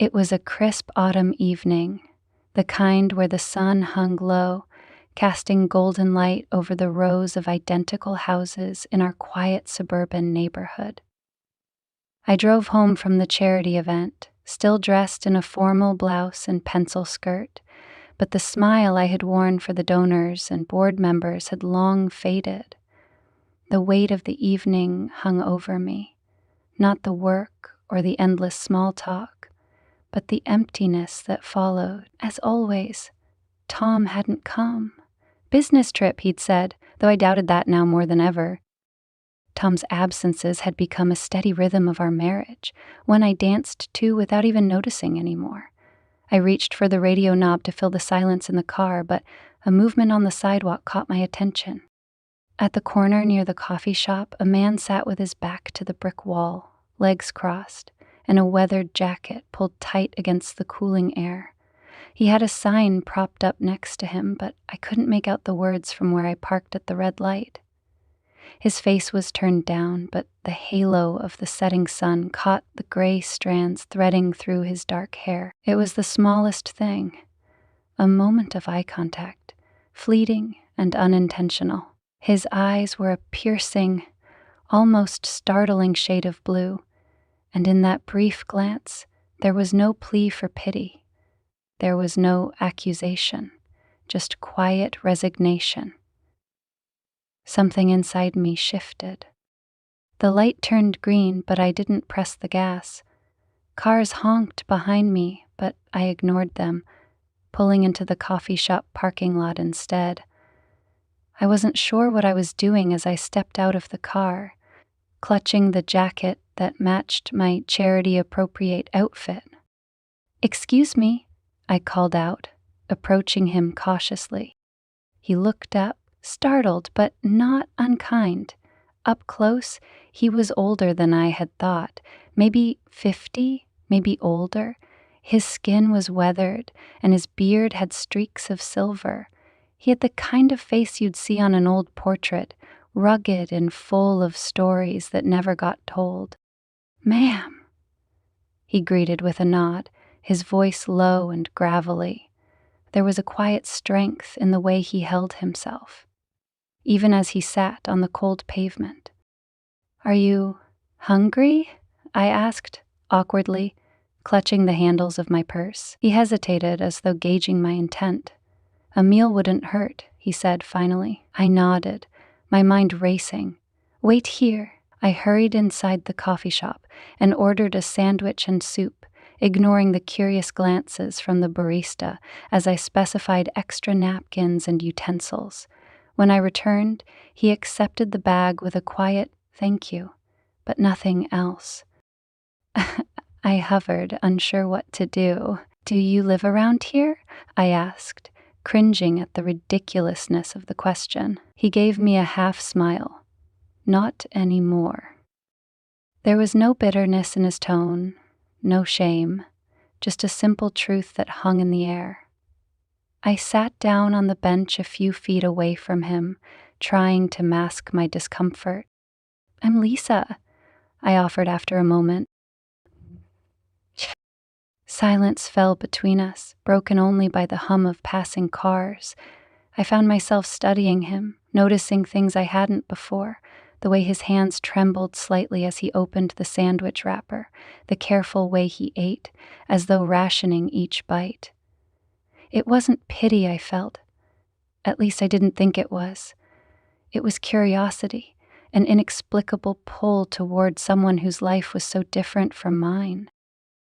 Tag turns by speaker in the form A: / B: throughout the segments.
A: It was a crisp autumn evening, the kind where the sun hung low, casting golden light over the rows of identical houses in our quiet suburban neighborhood. I drove home from the charity event, still dressed in a formal blouse and pencil skirt, but the smile I had worn for the donors and board members had long faded. The weight of the evening hung over me, not the work or the endless small talk, but the emptiness that followed. As always, Tom hadn't come. Business trip, he'd said, though I doubted that now more than ever. Tom's absences had become a steady rhythm of our marriage, one I danced to without even noticing anymore. I reached for the radio knob to fill the silence in the car, but a movement on the sidewalk caught my attention. At the corner near the coffee shop, a man sat with his back to the brick wall, legs crossed, and a weathered jacket pulled tight against the cooling air. He had a sign propped up next to him, but I couldn't make out the words from where I parked at the red light. His face was turned down, but the halo of the setting sun caught the gray strands threading through his dark hair. It was the smallest thing, a moment of eye contact, fleeting and unintentional. His eyes were a piercing, almost startling shade of blue, and in that brief glance, there was no plea for pity. There was no accusation, just quiet resignation. Something inside me shifted. The light turned green, but I didn't press the gas. Cars honked behind me, but I ignored them, pulling into the coffee shop parking lot instead. I wasn't sure what I was doing as I stepped out of the car, clutching the jacket that matched my charity-appropriate outfit. "Excuse me," I called out, approaching him cautiously. He looked up, startled but not unkind. Up close, he was older than I had thought, maybe 50, maybe older. His skin was weathered, and his beard had streaks of silver. He had the kind of face you'd see on an old portrait, rugged and full of stories that never got told. "Ma'am," he greeted with a nod, his voice low and gravelly. There was a quiet strength in the way he held himself, even as he sat on the cold pavement. "Are you hungry?" I asked, awkwardly, clutching the handles of my purse. He hesitated as though gauging my intent. "A meal wouldn't hurt," he said finally. I nodded, my mind racing. "Wait here." I hurried inside the coffee shop and ordered a sandwich and soup, ignoring the curious glances from the barista as I specified extra napkins and utensils. When I returned, he accepted the bag with a quiet "thank you," but nothing else. I hovered, unsure what to do. "Do you live around here?" I asked, cringing at the ridiculousness of the question. He gave me a half-smile. "Not anymore." There was no bitterness in his tone, no shame, just a simple truth that hung in the air. I sat down on the bench a few feet away from him, trying to mask my discomfort. "I'm Lisa," I offered after a moment. Silence fell between us, broken only by the hum of passing cars. I found myself studying him, noticing things I hadn't before, the way his hands trembled slightly as he opened the sandwich wrapper, the careful way he ate, as though rationing each bite. It wasn't pity I felt. At least I didn't think it was. It was curiosity, an inexplicable pull toward someone whose life was so different from mine.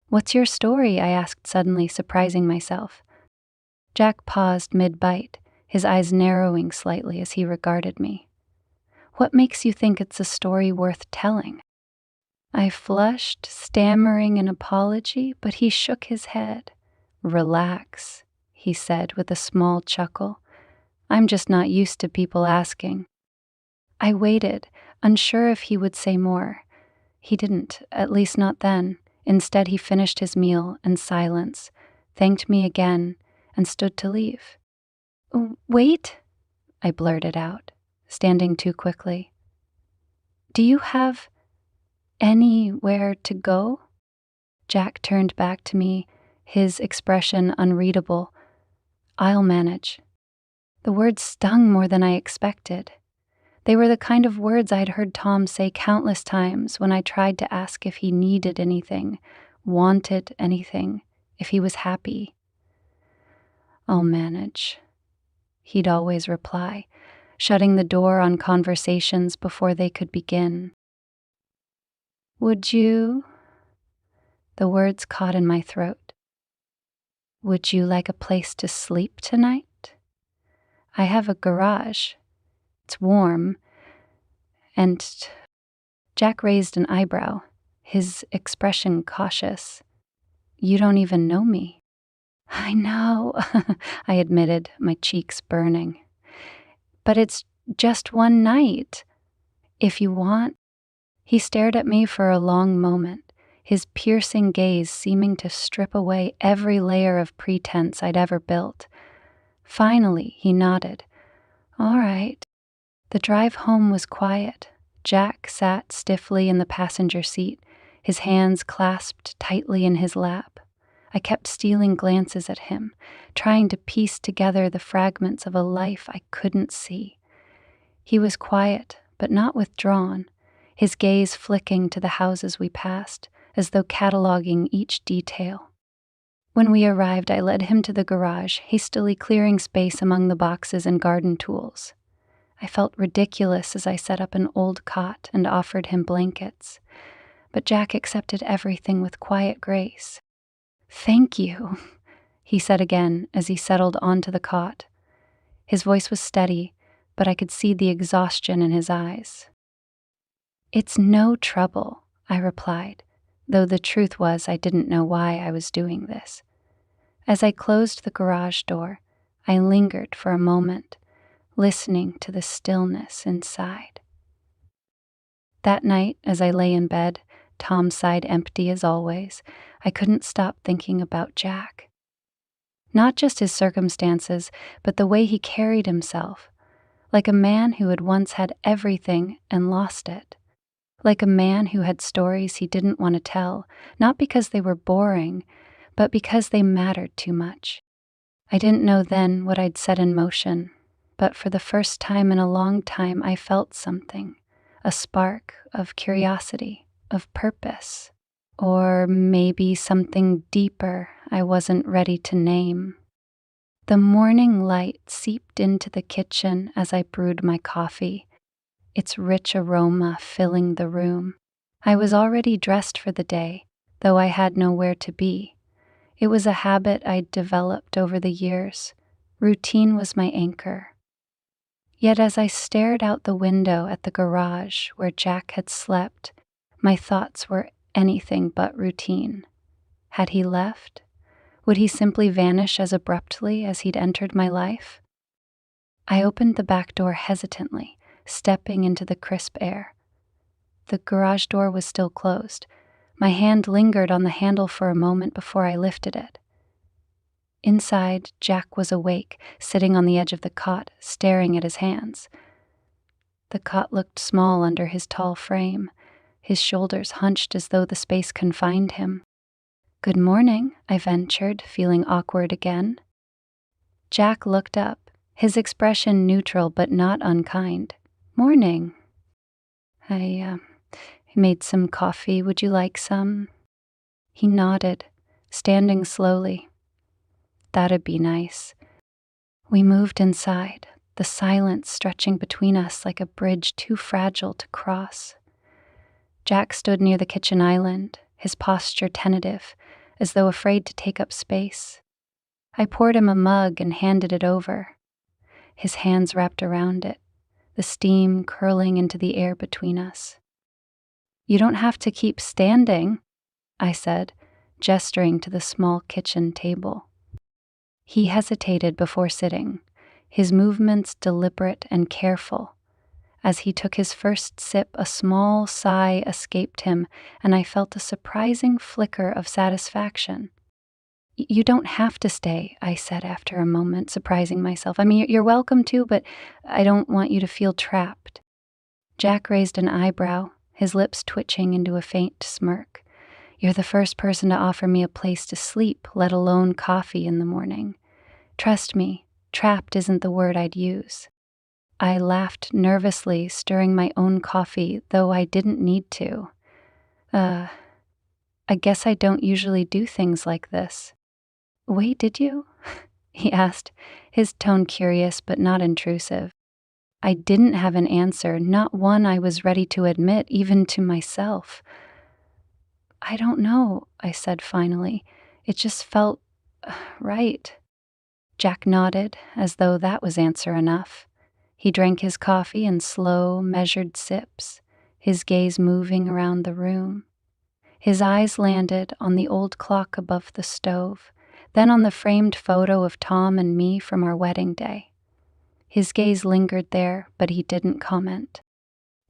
A: "What's your story?" I asked suddenly, surprising myself. Jack paused mid-bite, his eyes narrowing slightly as he regarded me. "What makes you think it's a story worth telling?" I flushed, stammering an apology, but he shook his head. "Relax," he said with a small chuckle. "I'm just not used to people asking." I waited, unsure if he would say more. He didn't, at least not then. Instead, he finished his meal in silence, thanked me again, and stood to leave. "Wait," I blurted out, standing too quickly. "Do you have anywhere to go?" Jack turned back to me, his expression unreadable. "I'll manage." The words stung more than I expected. They were the kind of words I'd heard Tom say countless times when I tried to ask if he needed anything, wanted anything, if he was happy. "I'll manage," he'd always reply, shutting the door on conversations before they could begin. "Would you?" The words caught in my throat. "Would you like a place to sleep tonight? I have a garage. It's warm." And Jack raised an eyebrow, his expression cautious. "You don't even know me." "I know," I admitted, my cheeks burning. "But it's just one night. If you want." He stared at me for a long moment, his piercing gaze seeming to strip away every layer of pretense I'd ever built. Finally, he nodded. "All right." The drive home was quiet. Jack sat stiffly in the passenger seat, his hands clasped tightly in his lap. I kept stealing glances at him, trying to piece together the fragments of a life I couldn't see. He was quiet, but not withdrawn, his gaze flicking to the houses we passed, as though cataloging each detail. When we arrived, I led him to the garage, hastily clearing space among the boxes and garden tools. I felt ridiculous as I set up an old cot and offered him blankets, but Jack accepted everything with quiet grace. "Thank you," he said again as he settled onto the cot. His voice was steady, but I could see the exhaustion in his eyes. "It's no trouble," I replied, though the truth was I didn't know why I was doing this. As I closed the garage door, I lingered for a moment, listening to the stillness inside. That night, as I lay in bed, Tom's side empty as always, I couldn't stop thinking about Jack. Not just his circumstances, but the way he carried himself, like a man who had once had everything and lost it. Like a man who had stories he didn't want to tell, not because they were boring, but because they mattered too much. I didn't know then what I'd set in motion, but for the first time in a long time I felt something, a spark of curiosity, of purpose, or maybe something deeper I wasn't ready to name. The morning light seeped into the kitchen as I brewed my coffee, its rich aroma filling the room. I was already dressed for the day, though I had nowhere to be. It was a habit I'd developed over the years. Routine was my anchor. Yet as I stared out the window at the garage where Jack had slept, my thoughts were anything but routine. Had he left? Would he simply vanish as abruptly as he'd entered my life? I opened the back door hesitantly, stepping into the crisp air. The garage door was still closed. My hand lingered on the handle for a moment before I lifted it. Inside, Jack was awake, sitting on the edge of the cot, staring at his hands. The cot looked small under his tall frame, his shoulders hunched as though the space confined him. "Good morning," I ventured, feeling awkward again. Jack looked up, his expression neutral but not unkind. "Morning. I made some coffee. Would you like some?" He nodded, standing slowly. "That'd be nice." We moved inside, the silence stretching between us like a bridge too fragile to cross. Jack stood near the kitchen island, his posture tentative, as though afraid to take up space. I poured him a mug and handed it over. His hands wrapped around it, the steam curling into the air between us. "You don't have to keep standing," I said, gesturing to the small kitchen table. He hesitated before sitting, his movements deliberate and careful. As he took his first sip, a small sigh escaped him, and I felt a surprising flicker of satisfaction. "You don't have to stay," I said after a moment, surprising myself. "I mean, you're welcome to, but I don't want you to feel trapped." Jack raised an eyebrow, his lips twitching into a faint smirk. You're the first person to offer me a place to sleep, let alone coffee in the morning. Trust me, trapped isn't the word I'd use. I laughed nervously, stirring my own coffee, though I didn't need to. Uh, I guess I don't usually do things like this. Wait, did you? He asked, his tone curious but not intrusive. I didn't have an answer, not one I was ready to admit, even to myself. I don't know, I said finally. It just felt right. Jack nodded, as though that was answer enough. He drank his coffee in slow, measured sips, his gaze moving around the room. His eyes landed on the old clock above the stove, then on the framed photo of Tom and me from our wedding day. His gaze lingered there, but he didn't comment.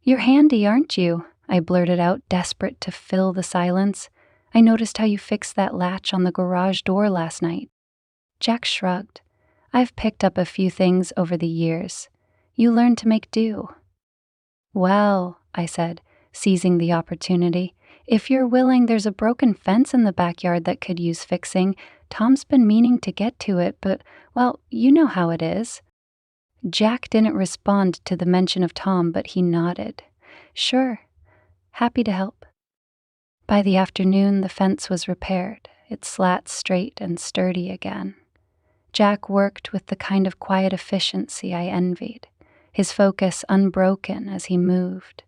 A: "You're handy, aren't you?" I blurted out, desperate to fill the silence. "I noticed how you fixed that latch on the garage door last night." Jack shrugged. "I've picked up a few things over the years. You learn to make do." "Well," I said, seizing the opportunity, "if you're willing, there's a broken fence in the backyard that could use fixing. Tom's been meaning to get to it, but, well, you know how it is." Jack didn't respond to the mention of Tom, but he nodded. "Sure, happy to help." By the afternoon, the fence was repaired, its slats straight and sturdy again. Jack worked with the kind of quiet efficiency I envied, his focus unbroken as he moved.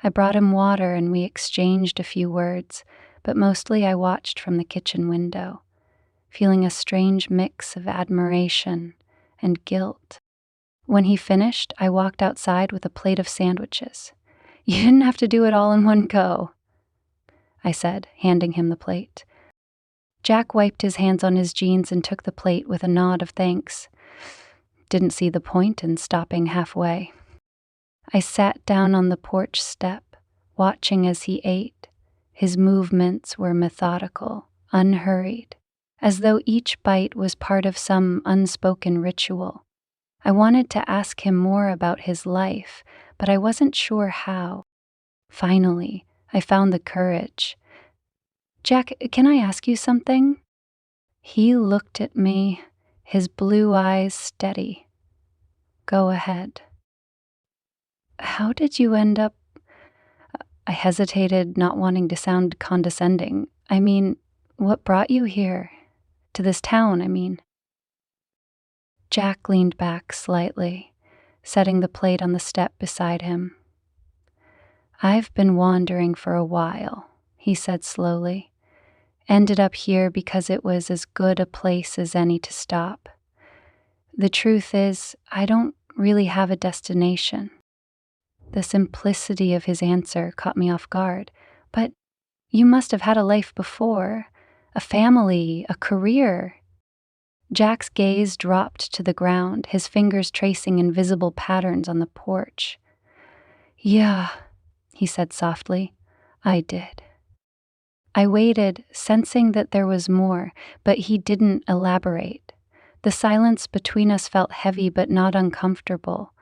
A: I brought him water and we exchanged a few words, but mostly I watched from the kitchen window, feeling a strange mix of admiration and guilt. When he finished, I walked outside with a plate of sandwiches. "You didn't have to do it all in one go," I said, handing him the plate. Jack wiped his hands on his jeans and took the plate with a nod of thanks. Didn't see the point in stopping halfway. I sat down on the porch step, watching as he ate. His movements were methodical, unhurried, as though each bite was part of some unspoken ritual. I wanted to ask him more about his life, but I wasn't sure how. Finally, I found the courage. "Jack, can I ask you something?" He looked at me, his blue eyes steady. "Go ahead." "How did you end up—" I hesitated, not wanting to sound condescending. "I mean, what brought you here? To this town, I mean." Jack leaned back slightly, setting the plate on the step beside him. "I've been wandering for a while," he said slowly. "Ended up here because it was as good a place as any to stop. The truth is, I don't really have a destination." The simplicity of his answer caught me off guard. "But you must have had a life before, a family, a career." Jack's gaze dropped to the ground, his fingers tracing invisible patterns on the porch. "Yeah," he said softly, "I did." I waited, sensing that there was more, but he didn't elaborate. The silence between us felt heavy but not uncomfortable.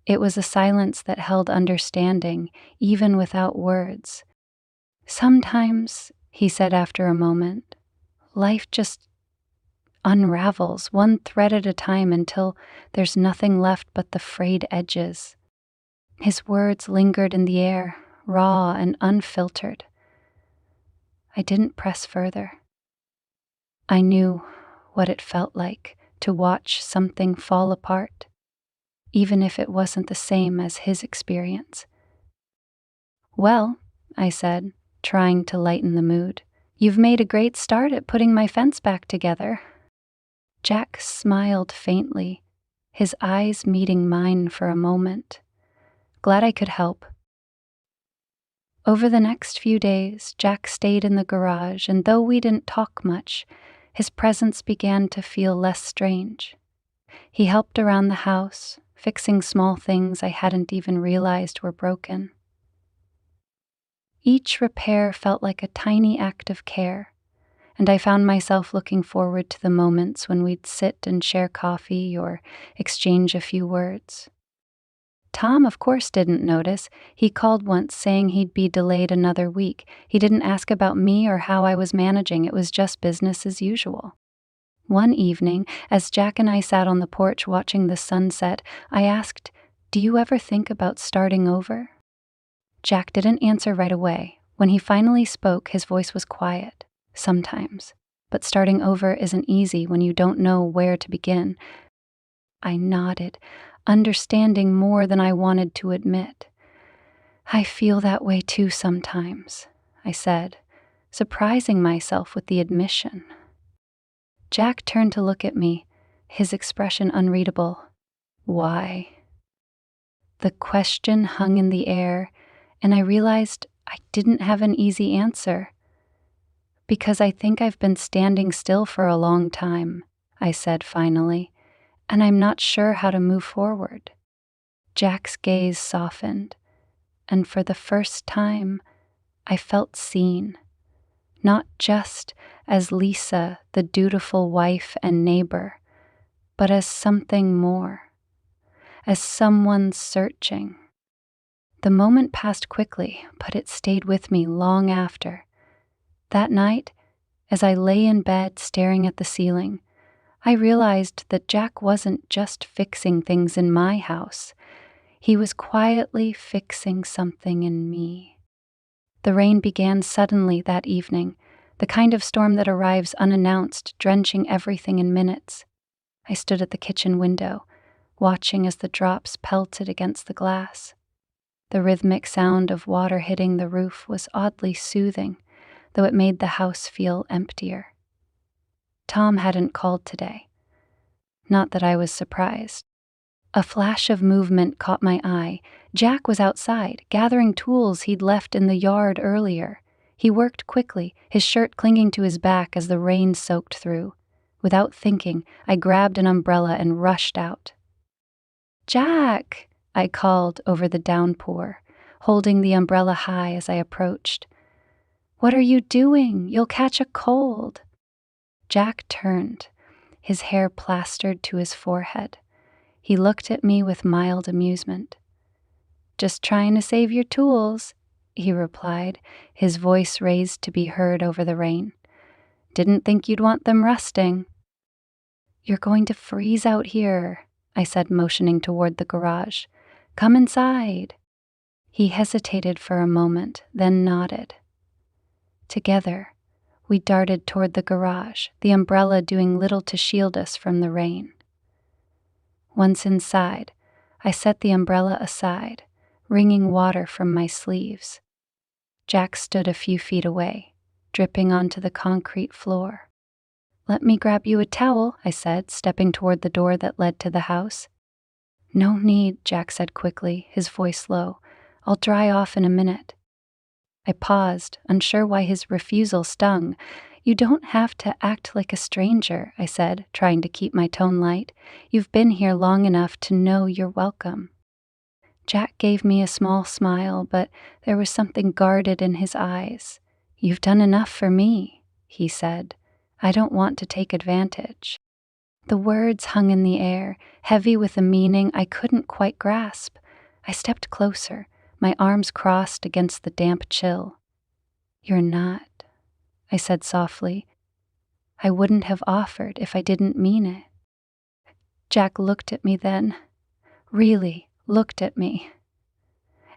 A: It was a silence that held understanding, even without words. "Sometimes," he said after a moment, "life just unravels, one thread at a time until there's nothing left but the frayed edges." His words lingered in the air, raw and unfiltered. I didn't press further. I knew what it felt like to watch something fall apart, even if it wasn't the same as his experience. "Well," I said, trying to lighten the mood, "you've made a great start at putting my fence back together." Jack smiled faintly, his eyes meeting mine for a moment. "Glad I could help." Over the next few days, Jack stayed in the garage, and though we didn't talk much, his presence began to feel less strange. He helped around the house, fixing small things I hadn't even realized were broken. Each repair felt like a tiny act of care, and I found myself looking forward to the moments when we'd sit and share coffee or exchange a few words. Tom, of course, didn't notice. He called once saying he'd be delayed another week. He didn't ask about me or how I was managing. It was just business as usual. One evening, as Jack and I sat on the porch watching the sunset, I asked, "Do you ever think about starting over?" Jack didn't answer right away. When he finally spoke, his voice was quiet. "Sometimes. But starting over isn't easy when you don't know where to begin." I nodded, understanding more than I wanted to admit. "I feel that way too sometimes," I said, surprising myself with the admission. Jack turned to look at me, his expression unreadable. "Why?" The question hung in the air, and I realized I didn't have an easy answer. "Because I think I've been standing still for a long time," I said finally, "and I'm not sure how to move forward." Jack's gaze softened, and for the first time, I felt seen. Not just as Lisa, the dutiful wife and neighbor, but as something more, as someone searching. The moment passed quickly, but it stayed with me long after. That night, as I lay in bed staring at the ceiling, I realized that Jack wasn't just fixing things in my house. He was quietly fixing something in me. The rain began suddenly that evening, the kind of storm that arrives unannounced, drenching everything in minutes. I stood at the kitchen window, watching as the drops pelted against the glass. The rhythmic sound of water hitting the roof was oddly soothing, though it made the house feel emptier. Tom hadn't called today. Not that I was surprised. A flash of movement caught my eye. Jack was outside, gathering tools he'd left in the yard earlier. He worked quickly, his shirt clinging to his back as the rain soaked through. Without thinking, I grabbed an umbrella and rushed out. "Jack!" I called over the downpour, holding the umbrella high as I approached. "What are you doing? You'll catch a cold." Jack turned, his hair plastered to his forehead. He looked at me with mild amusement. "Just trying to save your tools," he replied, his voice raised to be heard over the rain. "Didn't think you'd want them rusting." "You're going to freeze out here," I said, motioning toward the garage. "Come inside." He hesitated for a moment, then nodded. Together, we darted toward the garage, the umbrella doing little to shield us from the rain. Once inside, I set the umbrella aside, wringing water from my sleeves. Jack stood a few feet away, dripping onto the concrete floor. "Let me grab you a towel," I said, stepping toward the door that led to the house. "No need," Jack said quickly, his voice low. "I'll dry off in a minute." I paused, unsure why his refusal stung. "You don't have to act like a stranger," I said, trying to keep my tone light. "You've been here long enough to know you're welcome." Jack gave me a small smile, but there was something guarded in his eyes. "You've done enough for me," he said. "I don't want to take advantage." The words hung in the air, heavy with a meaning I couldn't quite grasp. I stepped closer, my arms crossed against the damp chill. "You're not," I said softly. "I wouldn't have offered if I didn't mean it." Jack looked at me then, really looked at me,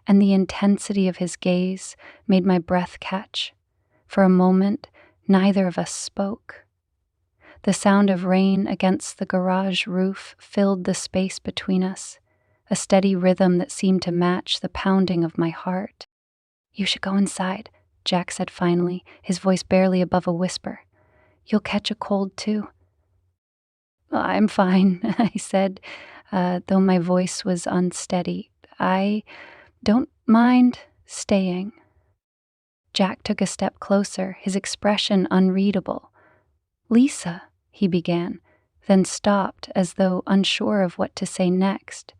A: and the intensity of his gaze made my breath catch. For a moment, neither of us spoke. The sound of rain against the garage roof filled the space between us, a steady rhythm that seemed to match the pounding of my heart. "You should go inside," Jack said finally, his voice barely above a whisper. "You'll catch a cold too." "I'm fine," I said, though my voice was unsteady. "I don't mind staying." Jack took a step closer, his expression unreadable. "Lisa," he began, then stopped as though unsure of what to say next.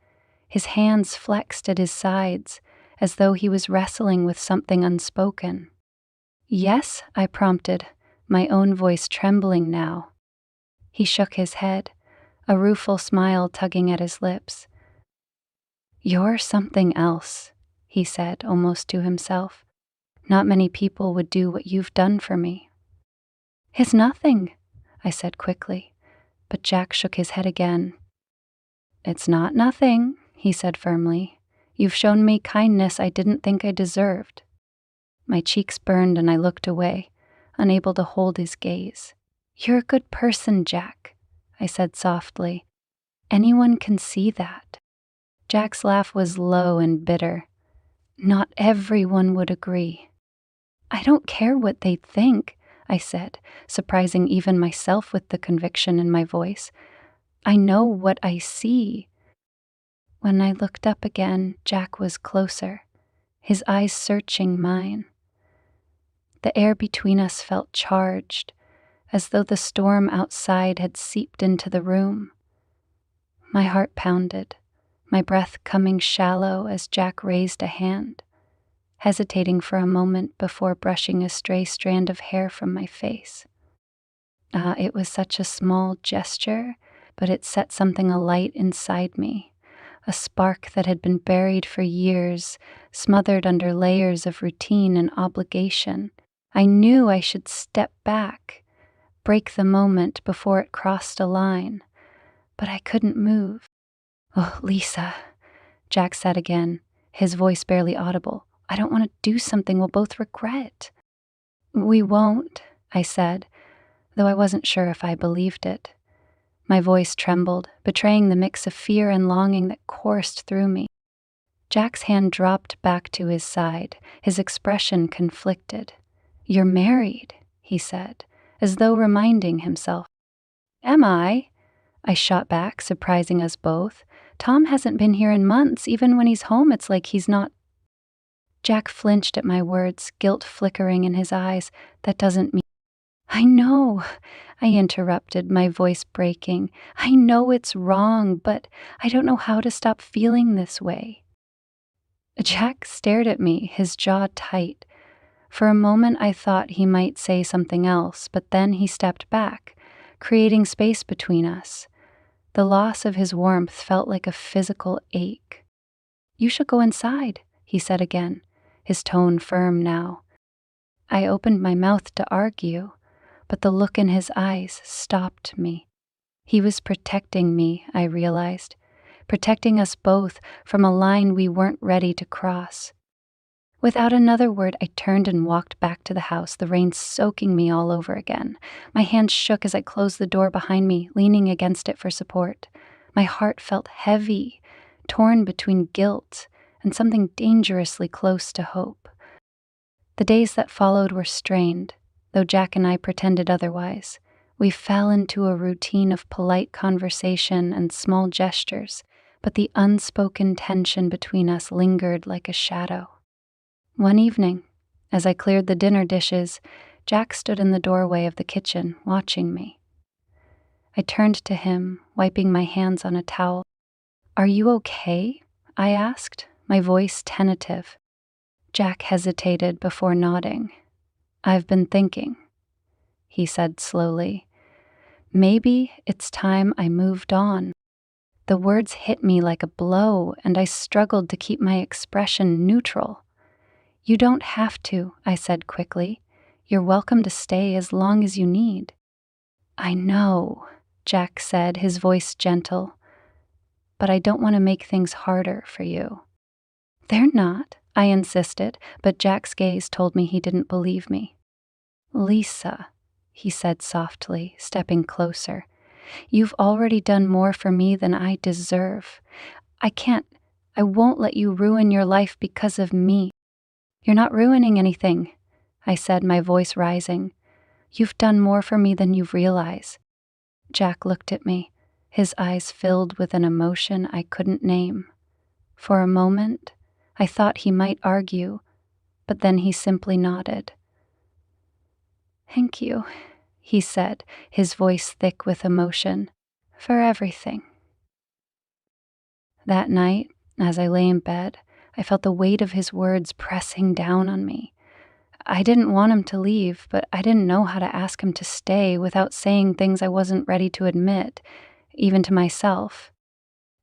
A: His hands flexed at his sides, as though he was wrestling with something unspoken. "Yes," I prompted, my own voice trembling now. He shook his head, a rueful smile tugging at his lips. "You're something else," he said, almost to himself. "Not many people would do what you've done for me." "It's nothing," I said quickly, but Jack shook his head again. "It's not nothing," he said firmly. "You've shown me kindness I didn't think I deserved." My cheeks burned and I looked away, unable to hold his gaze. "You're a good person, Jack," I said softly. "Anyone can see that." Jack's laugh was low and bitter. "Not everyone would agree." "I don't care what they think," I said, surprising even myself with the conviction in my voice. "I know what I see." When I looked up again, Jack was closer, his eyes searching mine. The air between us felt charged, as though the storm outside had seeped into the room. My heart pounded, my breath coming shallow as Jack raised a hand, hesitating for a moment before brushing a stray strand of hair from my face. It was such a small gesture, but it set something alight inside me, a spark that had been buried for years, smothered under layers of routine and obligation. I knew I should step back, break the moment before it crossed a line, but I couldn't move. "Oh, Lisa," Jack said again, his voice barely audible. "I don't want to do something we'll both regret." "We won't," I said, though I wasn't sure if I believed it. My voice trembled, betraying the mix of fear and longing that coursed through me. Jack's hand dropped back to his side, his expression conflicted. "You're married," he said, as though reminding himself. "Am I?" I shot back, surprising us both. "Tom hasn't been here in months. Even when he's home, it's like he's not." Jack flinched at my words, guilt flickering in his eyes. "That doesn't mean—" "I know," I interrupted, my voice breaking. "I know it's wrong, but I don't know how to stop feeling this way." Jack stared at me, his jaw tight. For a moment I thought he might say something else, but then he stepped back, creating space between us. The loss of his warmth felt like a physical ache. "You should go inside," he said again, his tone firm now. I opened my mouth to argue, but the look in his eyes stopped me. He was protecting me, I realized, protecting us both from a line we weren't ready to cross. Without another word, I turned and walked back to the house, the rain soaking me all over again. My hands shook as I closed the door behind me, leaning against it for support. My heart felt heavy, torn between guilt and something dangerously close to hope. The days that followed were strained, though Jack and I pretended otherwise. We fell into a routine of polite conversation and small gestures, but the unspoken tension between us lingered like a shadow. One evening, as I cleared the dinner dishes, Jack stood in the doorway of the kitchen, watching me. I turned to him, wiping my hands on a towel. "Are you okay?" I asked, my voice tentative. Jack hesitated before nodding. "I've been thinking," he said slowly. "Maybe it's time I moved on." The words hit me like a blow, and I struggled to keep my expression neutral. "You don't have to," I said quickly. "You're welcome to stay as long as you need." "I know," Jack said, his voice gentle, "but I don't want to make things harder for you." "They're not," I insisted, but Jack's gaze told me he didn't believe me. "Lisa," he said softly, stepping closer, "you've already done more for me than I deserve. I won't let you ruin your life because of me." "You're not ruining anything," I said, my voice rising. "You've done more for me than you realize." Jack looked at me, his eyes filled with an emotion I couldn't name. For a moment, I thought he might argue, but then he simply nodded. "Thank you," he said, his voice thick with emotion, "for everything." That night, as I lay in bed, I felt the weight of his words pressing down on me. I didn't want him to leave, but I didn't know how to ask him to stay without saying things I wasn't ready to admit, even to myself.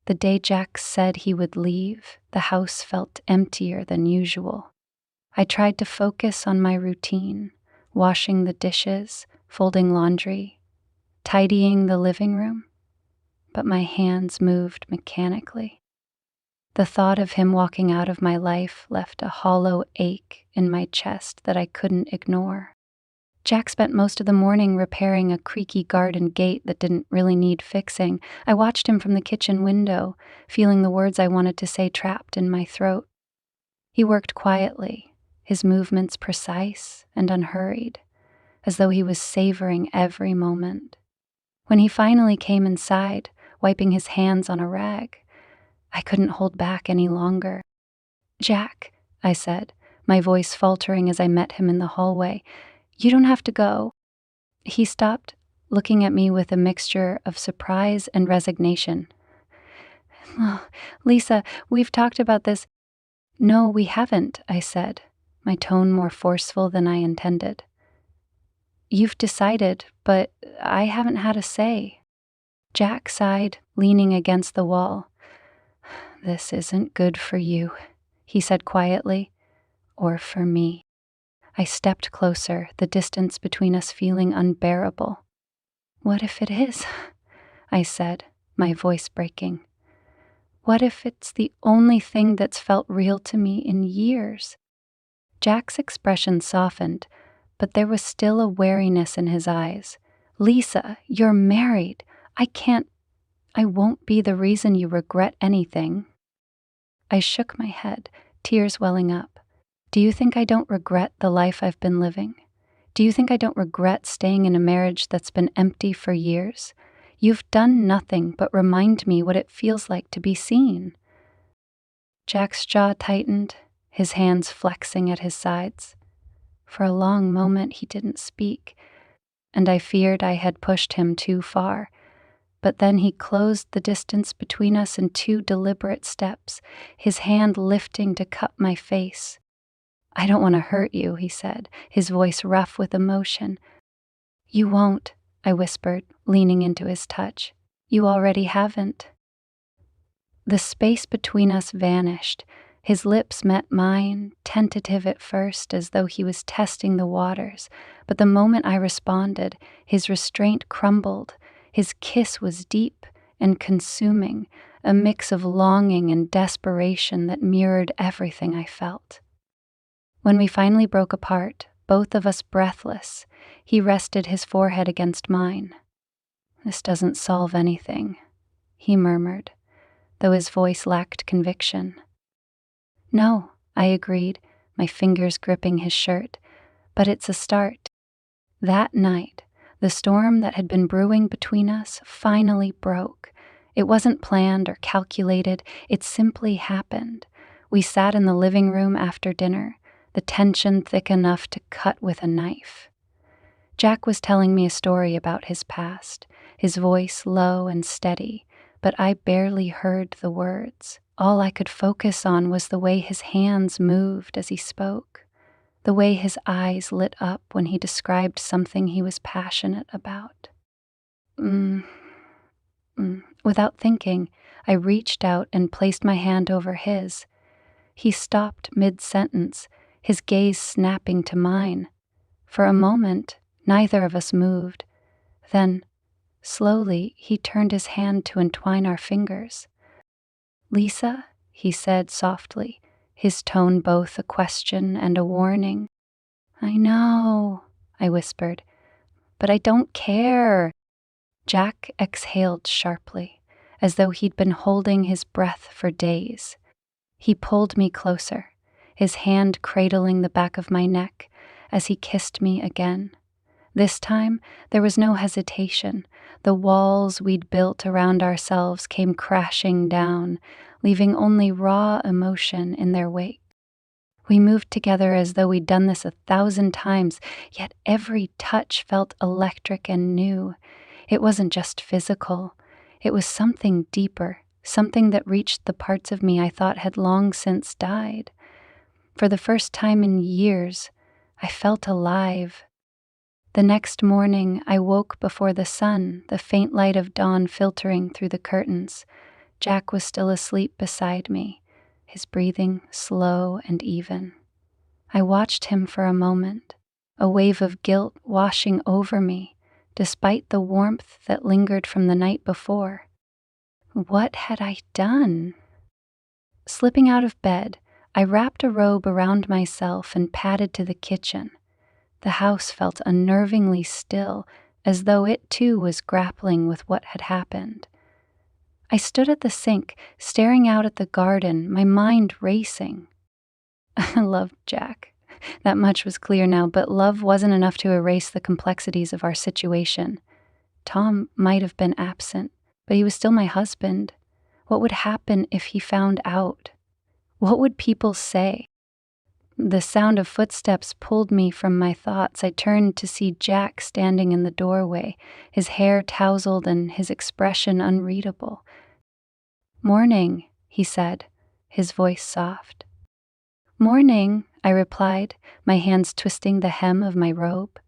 A: The day Jack said he would leave, the house felt emptier than usual. I tried to focus on my routine, washing the dishes, folding laundry, tidying the living room, but my hands moved mechanically. The thought of him walking out of my life left a hollow ache in my chest that I couldn't ignore. Jack spent most of the morning repairing a creaky garden gate that didn't really need fixing. I watched him from the kitchen window, feeling the words I wanted to say trapped in my throat. He worked quietly, his movements precise and unhurried, as though he was savoring every moment. When he finally came inside, wiping his hands on a rag, I couldn't hold back any longer. "Jack," I said, my voice faltering as I met him in the hallway, "you don't have to go." He stopped, looking at me with a mixture of surprise and resignation. "Oh, Lisa, we've talked about this." "No, we haven't," I said, my tone more forceful than I intended. "You've decided, but I haven't had a say." Jack sighed, leaning against the wall. "This isn't good for you," he said quietly, "or for me." I stepped closer, the distance between us feeling unbearable. "What if it is?" I said, my voice breaking. "What if it's the only thing that's felt real to me in years?" Jack's expression softened, but there was still a wariness in his eyes. "Lisa, you're married. I won't be the reason you regret anything." I shook my head, tears welling up. "Do you think I don't regret the life I've been living? Do you think I don't regret staying in a marriage that's been empty for years? You've done nothing but remind me what it feels like to be seen." Jack's jaw tightened, his hands flexing at his sides. For a long moment he didn't speak, and I feared I had pushed him too far. But then he closed the distance between us in 2 deliberate steps, his hand lifting to cup my face. "I don't want to hurt you," he said, his voice rough with emotion. "You won't," I whispered, leaning into his touch. "You already haven't." The space between us vanished. His lips met mine, tentative at first, as though he was testing the waters. But the moment I responded, his restraint crumbled. His kiss was deep and consuming, a mix of longing and desperation that mirrored everything I felt. When we finally broke apart, both of us breathless, he rested his forehead against mine. "This doesn't solve anything," he murmured, though his voice lacked conviction. "No," I agreed, my fingers gripping his shirt, "but it's a start." That night, the storm that had been brewing between us finally broke. It wasn't planned or calculated, it simply happened. We sat in the living room after dinner, the tension thick enough to cut with a knife. Jack was telling me a story about his past, his voice low and steady, but I barely heard the words. All I could focus on was the way his hands moved as he spoke, the way his eyes lit up when he described something he was passionate about. Without thinking, I reached out and placed my hand over his. He stopped mid-sentence, his gaze snapping to mine. For a moment, neither of us moved. Then, slowly, he turned his hand to entwine our fingers. "Lisa," he said softly, his tone both a question and a warning. "I know," I whispered, "but I don't care." Jack exhaled sharply, as though he'd been holding his breath for days. He pulled me closer, his hand cradling the back of my neck as he kissed me again. This time, there was no hesitation. The walls we'd built around ourselves came crashing down, leaving only raw emotion in their wake. We moved together as though we'd done this 1,000 times, yet every touch felt electric and new. It wasn't just physical. It was something deeper, something that reached the parts of me I thought had long since died. For the first time in years, I felt alive. The next morning, I woke before the sun, the faint light of dawn filtering through the curtains. Jack was still asleep beside me, his breathing slow and even. I watched him for a moment, a wave of guilt washing over me, despite the warmth that lingered from the night before. What had I done? Slipping out of bed, I wrapped a robe around myself and padded to the kitchen. The house felt unnervingly still, as though it too was grappling with what had happened. I stood at the sink, staring out at the garden, my mind racing. I loved Jack. That much was clear now, but love wasn't enough to erase the complexities of our situation. Tom might have been absent, but he was still my husband. What would happen if he found out? What would people say? The sound of footsteps pulled me from my thoughts. I turned to see Jack standing in the doorway, his hair tousled and his expression unreadable. "Morning," he said, his voice soft. "Morning," I replied, my hands twisting the hem of my robe.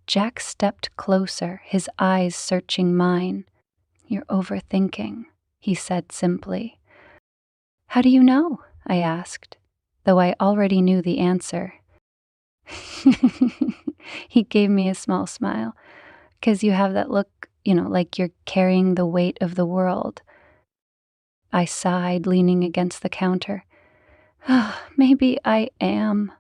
A: Jack stepped closer, his eyes searching mine. "You're overthinking," he said simply. "How do you know?" I asked, though I already knew the answer. He gave me a small smile. "'Cause you have that look, like you're carrying the weight of the world." I sighed, leaning against the counter. Maybe I am."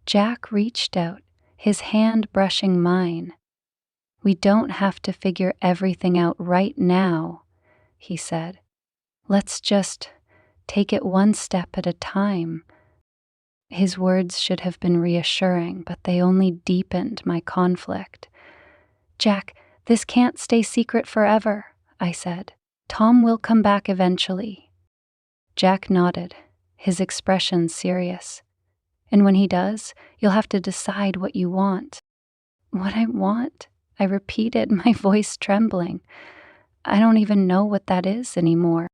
A: Jack reached out, his hand brushing mine. "We don't have to figure everything out right now," he said. "Let's just take it one step at a time." His words should have been reassuring, but they only deepened my conflict. "Jack, this can't stay secret forever," I said. "Tom will come back eventually." Jack nodded, his expression serious. "And when he does, you'll have to decide what you want." "What I want?" I repeated, my voice trembling. "I don't even know what that is anymore."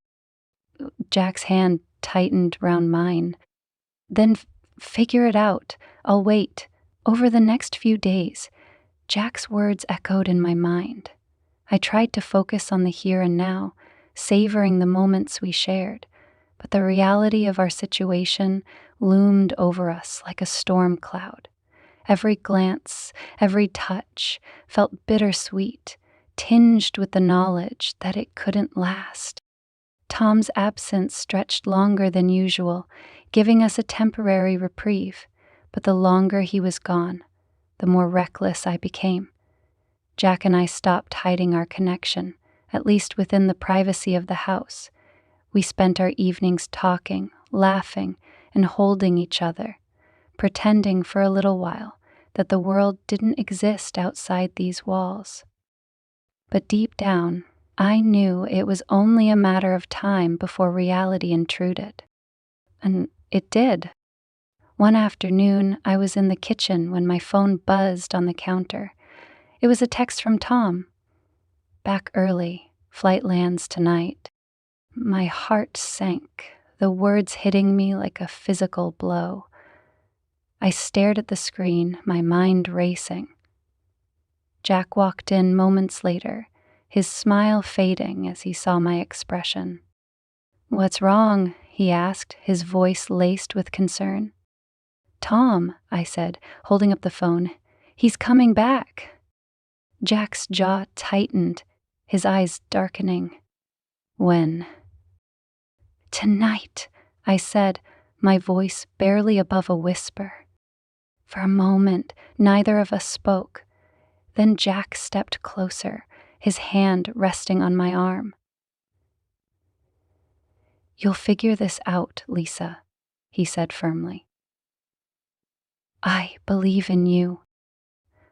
A: Jack's hand tightened round mine. "Then figure it out. I'll wait." Over the next few days, Jack's words echoed in my mind. I tried to focus on the here and now, savoring the moments we shared, but the reality of our situation loomed over us like a storm cloud. Every glance, every touch felt bittersweet, tinged with the knowledge that it couldn't last. Tom's absence stretched longer than usual, giving us a temporary reprieve, but the longer he was gone, the more reckless I became. Jack and I stopped hiding our connection, at least within the privacy of the house. We spent our evenings talking, laughing, and holding each other, pretending for a little while that the world didn't exist outside these walls. But deep down, I knew it was only a matter of time before reality intruded. And it did. One afternoon, I was in the kitchen when my phone buzzed on the counter. It was a text from Tom. "Back early. Flight lands tonight." My heart sank, the words hitting me like a physical blow. I stared at the screen, my mind racing. Jack walked in moments later, his smile fading as he saw my expression. "What's wrong?" he asked, his voice laced with concern. "Tom," I said, holding up the phone. "He's coming back." Jack's jaw tightened, his eyes darkening. "When?" "Tonight," I said, my voice barely above a whisper. For a moment, neither of us spoke. Then Jack stepped closer, his hand resting on my arm. "You'll figure this out, Lisa," he said firmly. "I believe in you."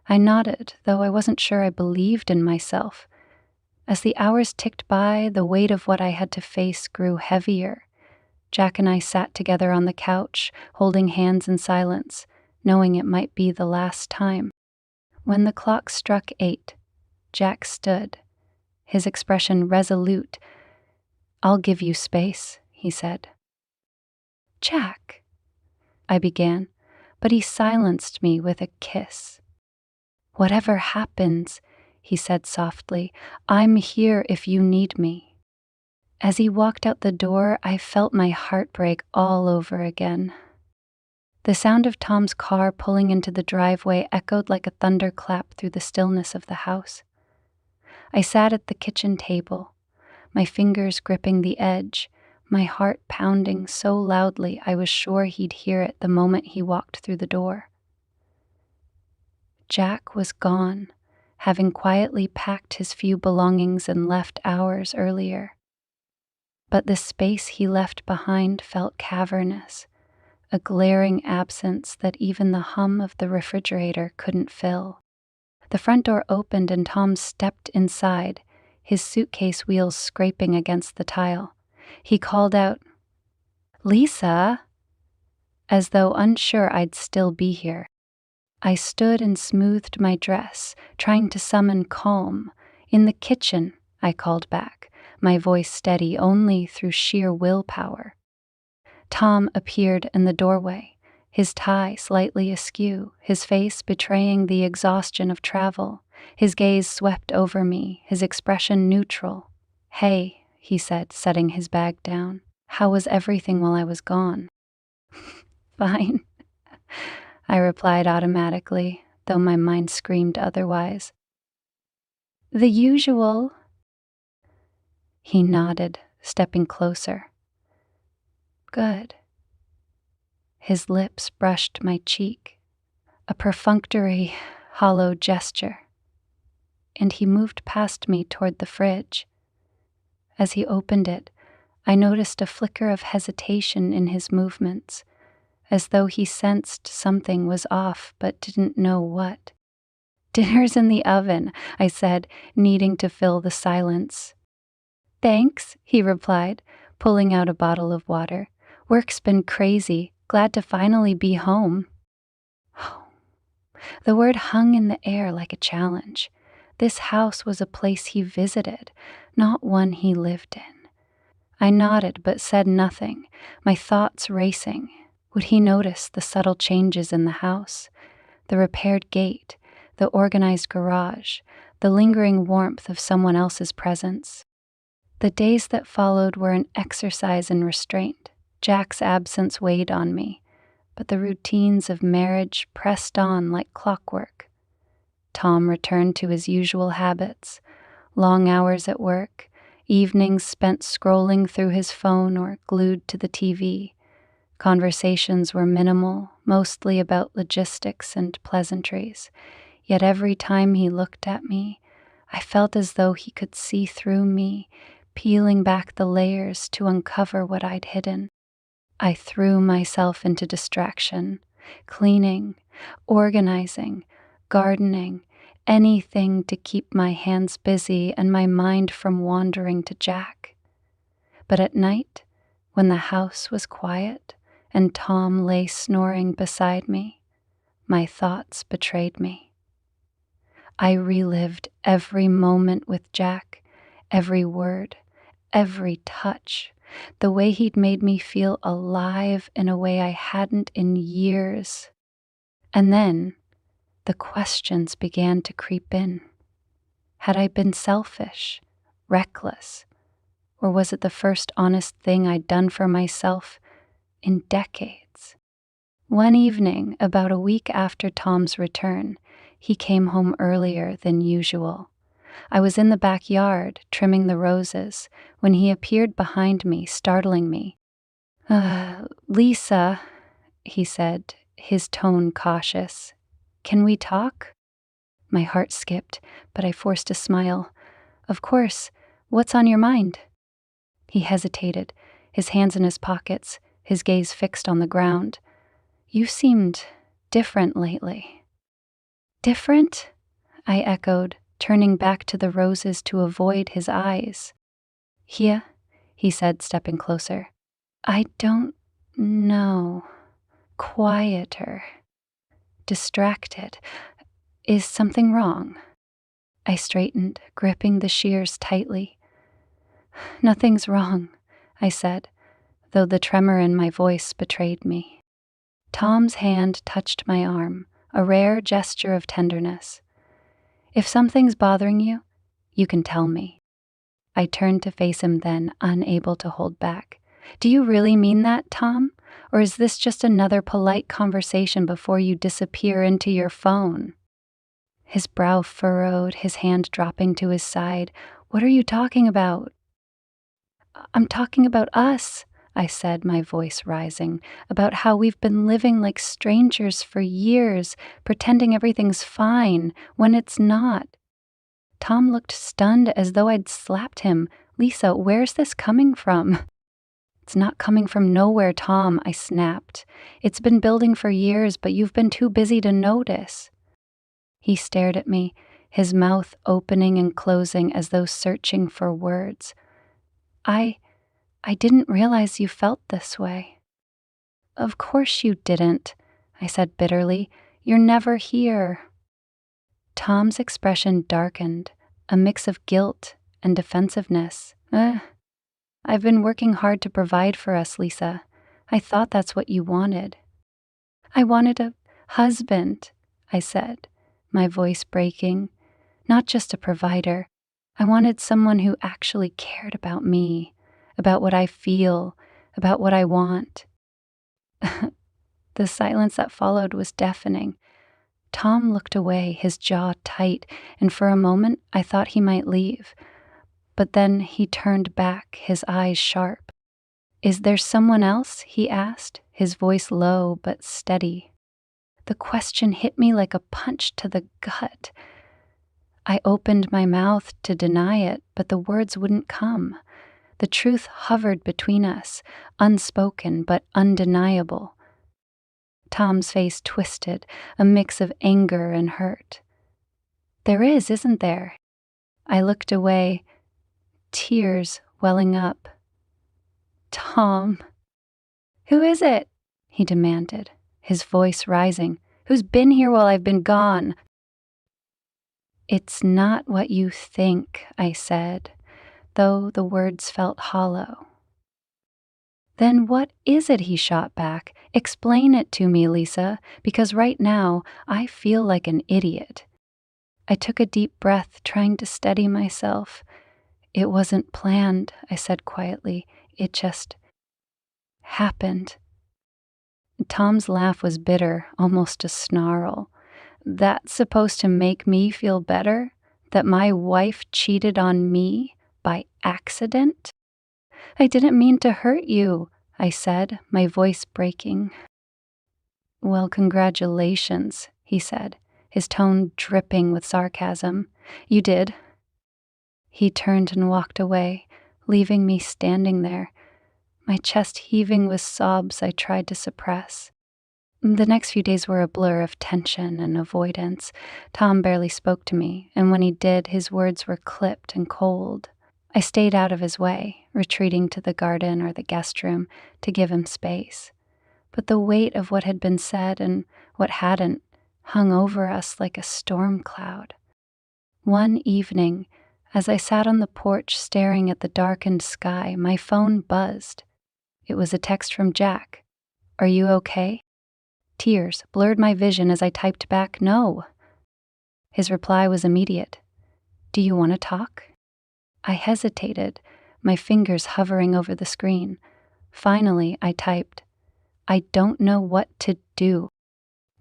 A: I nodded, though I wasn't sure I believed in myself. As the hours ticked by, the weight of what I had to face grew heavier. Jack and I sat together on the couch, holding hands in silence, knowing it might be the last time. When the clock struck 8, Jack stood, his expression resolute. "I'll give you space," he said. "Jack," I began, but he silenced me with a kiss. "Whatever happens," he said softly, "I'm here if you need me." As he walked out the door, I felt my heart break all over again. The sound of Tom's car pulling into the driveway echoed like a thunderclap through the stillness of the house. I sat at the kitchen table, my fingers gripping the edge, my heart pounding so loudly I was sure he'd hear it the moment he walked through the door. Jack was gone, having quietly packed his few belongings and left hours earlier. But the space he left behind felt cavernous, a glaring absence that even the hum of the refrigerator couldn't fill. The front door opened and Tom stepped inside, his suitcase wheels scraping against the tile. He called out, "Lisa," as though unsure I'd still be here. I stood and smoothed my dress, trying to summon calm. "In the kitchen," I called back, my voice steady only through sheer willpower. Tom appeared in the doorway, his tie slightly askew, his face betraying the exhaustion of travel. His gaze swept over me, his expression neutral. "Hey," he said, setting his bag down. "How was everything while I was gone?" "Fine," I replied automatically, though my mind screamed otherwise. "The usual." He nodded, stepping closer. "Good." His lips brushed my cheek, a perfunctory, hollow gesture, and he moved past me toward the fridge. As he opened it, I noticed a flicker of hesitation in his movements, as though he sensed something was off but didn't know what. "Dinner's in the oven," I said, needing to fill the silence. "Thanks," he replied, pulling out a bottle of water. "Work's been crazy. Glad to finally be home." The word hung in the air like a challenge. This house was a place he visited, not one he lived in. I nodded but said nothing, my thoughts racing. Would he notice the subtle changes in the house? The repaired gate, the organized garage, the lingering warmth of someone else's presence. The days that followed were an exercise in restraint. Jack's absence weighed on me, but the routines of marriage pressed on like clockwork. Tom returned to his usual habits, long hours at work, evenings spent scrolling through his phone or glued to the TV. Conversations were minimal, mostly about logistics and pleasantries, yet every time he looked at me, I felt as though he could see through me, peeling back the layers to uncover what I'd hidden. I threw myself into distraction, cleaning, organizing, gardening, anything to keep my hands busy and my mind from wandering to Jack. But at night, when the house was quiet and Tom lay snoring beside me, my thoughts betrayed me. I relived every moment with Jack, every word, every touch, the way he'd made me feel alive in a way I hadn't in years. And then the questions began to creep in. Had I been selfish, reckless, or was it the first honest thing I'd done for myself in decades? One evening, about a week after Tom's return, he came home earlier than usual. I was in the backyard, trimming the roses, when he appeared behind me, startling me. "Lisa," he said, his tone cautious. "Can we talk?" My heart skipped, but I forced a smile. "Of course. What's on your mind?" He hesitated, his hands in his pockets, his gaze fixed on the ground. "You seemed different lately." "Different?" I echoed, turning back to the roses to avoid his eyes. "Here," he said, stepping closer. "I don't know. Quieter. Distracted. Is something wrong?" I straightened, gripping the shears tightly. "Nothing's wrong," I said, though the tremor in my voice betrayed me. Tom's hand touched my arm, a rare gesture of tenderness. "If something's bothering you, you can tell me." I turned to face him then, unable to hold back. Do you really mean that, Tom? Or is this just another polite conversation before you disappear into your phone? His brow furrowed, his hand dropping to his side. What are you talking about? I'm talking about us, I said, my voice rising, about how we've been living like strangers for years, pretending everything's fine when it's not. Tom looked stunned as though I'd slapped him. Lisa, where's this coming from? It's not coming from nowhere, Tom, I snapped. It's been building for years, but you've been too busy to notice. He stared at me, his mouth opening and closing as though searching for words. I didn't realize you felt this way. Of course you didn't, I said bitterly. You're never here. Tom's expression darkened, a mix of guilt and defensiveness. I've been working hard to provide for us, Lisa. I thought that's what you wanted. I wanted a husband, I said, my voice breaking. Not just a provider. I wanted someone who actually cared about me, about what I feel, about what I want. The silence that followed was deafening. Tom looked away, his jaw tight, and for a moment I thought he might leave. But then he turned back, his eyes sharp. Is there someone else? He asked, his voice low but steady. The question hit me like a punch to the gut. I opened my mouth to deny it, but the words wouldn't come. The truth hovered between us, unspoken but undeniable. Tom's face twisted, a mix of anger and hurt. There is, isn't there? I looked away, tears welling up. Tom. Who is it? He demanded, his voice rising. Who's been here while I've been gone? It's not what you think, I said, though the words felt hollow. Then what is it? He shot back. Explain it to me, Lisa, because right now I feel like an idiot. I took a deep breath, trying to steady myself. It wasn't planned, I said quietly. It just happened. Tom's laugh was bitter, almost a snarl. That's supposed to make me feel better? That my wife cheated on me by accident? I didn't mean to hurt you, I said, my voice breaking. Well, congratulations, he said, his tone dripping with sarcasm. You did. He turned and walked away, leaving me standing there, my chest heaving with sobs I tried to suppress. The next few days were a blur of tension and avoidance. Tom barely spoke to me, and when he did, his words were clipped and cold. I stayed out of his way, retreating to the garden or the guest room to give him space. But the weight of what had been said and what hadn't hung over us like a storm cloud. One evening, as I sat on the porch staring at the darkened sky, my phone buzzed. It was a text from Jack. Are you okay? Tears blurred my vision as I typed back, no. His reply was immediate. Do you want to talk? I hesitated, my fingers hovering over the screen. Finally, I typed, I don't know what to do.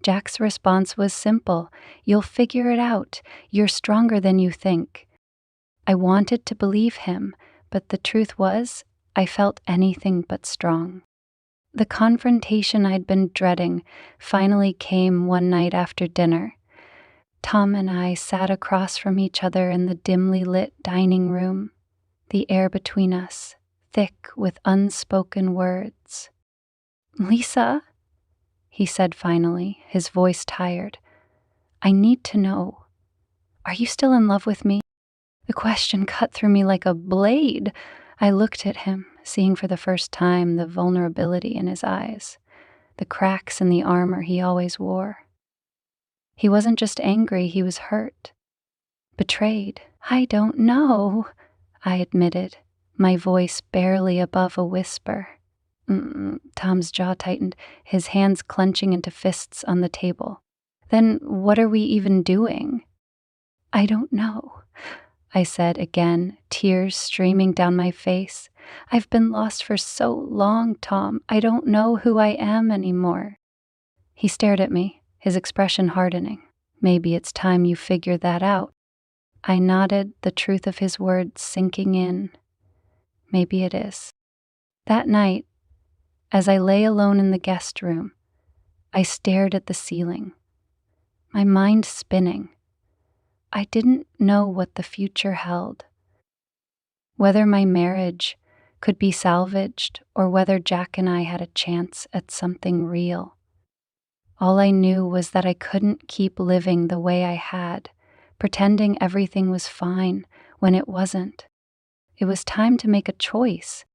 A: Jack's response was simple. You'll figure it out. You're stronger than you think. I wanted to believe him, but the truth was, I felt anything but strong. The confrontation I'd been dreading finally came one night after dinner. Tom and I sat across from each other in the dimly lit dining room, the air between us thick with unspoken words. Lisa, he said finally, his voice tired, I need to know. Are you still in love with me? The question cut through me like a blade. I looked at him, seeing for the first time the vulnerability in his eyes, the cracks in the armor he always wore. He wasn't just angry, he was hurt, betrayed. I don't know, I admitted, my voice barely above a whisper. Tom's jaw tightened, his hands clenching into fists on the table. Then what are we even doing? I don't know. I said again, tears streaming down my face. I've been lost for so long, Tom. I don't know who I am anymore. He stared at me, his expression hardening. Maybe it's time you figure that out. I nodded, the truth of his words sinking in. Maybe it is. That night, as I lay alone in the guest room, I stared at the ceiling, my mind spinning. I didn't know what the future held. Whether my marriage could be salvaged or whether Jack and I had a chance at something real. All I knew was that I couldn't keep living the way I had, pretending everything was fine when it wasn't. It was time to make a choice.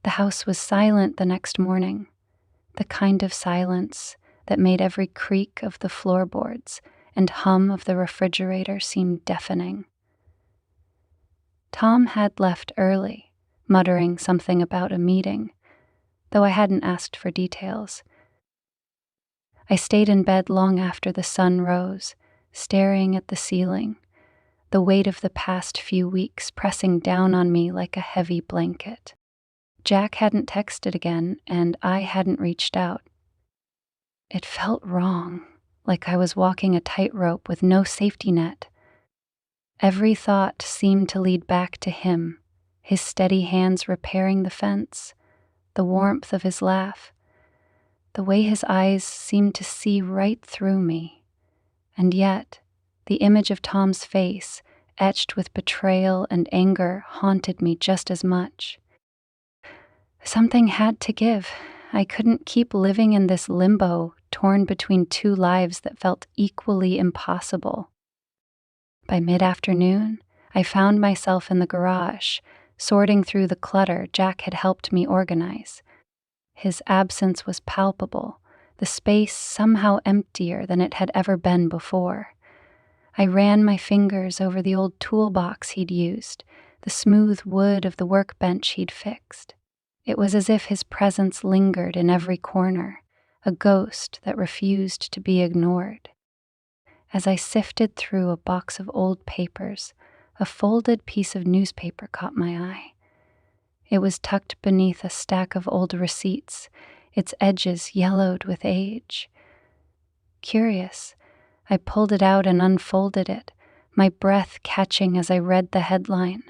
A: The house was silent the next morning, the kind of silence that made every creak of the floorboards and hum of the refrigerator seem deafening. Tom had left early, muttering something about a meeting, though I hadn't asked for details. I stayed in bed long after the sun rose, staring at the ceiling, the weight of the past few weeks pressing down on me like a heavy blanket. Jack hadn't texted again, and I hadn't reached out. It felt wrong, like I was walking a tightrope with no safety net. Every thought seemed to lead back to him, his steady hands repairing the fence, the warmth of his laugh, the way his eyes seemed to see right through me. And yet, the image of Tom's face, etched with betrayal and anger, haunted me just as much. Something had to give. I couldn't keep living in this limbo, torn between two lives that felt equally impossible. By mid-afternoon, I found myself in the garage, sorting through the clutter Jack had helped me organize. His absence was palpable, the space somehow emptier than it had ever been before. I ran my fingers over the old toolbox he'd used, the smooth wood of the workbench he'd fixed. It was as if his presence lingered in every corner, a ghost that refused to be ignored. As I sifted through a box of old papers, a folded piece of newspaper caught my eye. It was tucked beneath a stack of old receipts, its edges yellowed with age. Curious, I pulled it out and unfolded it, my breath catching as I read the headline.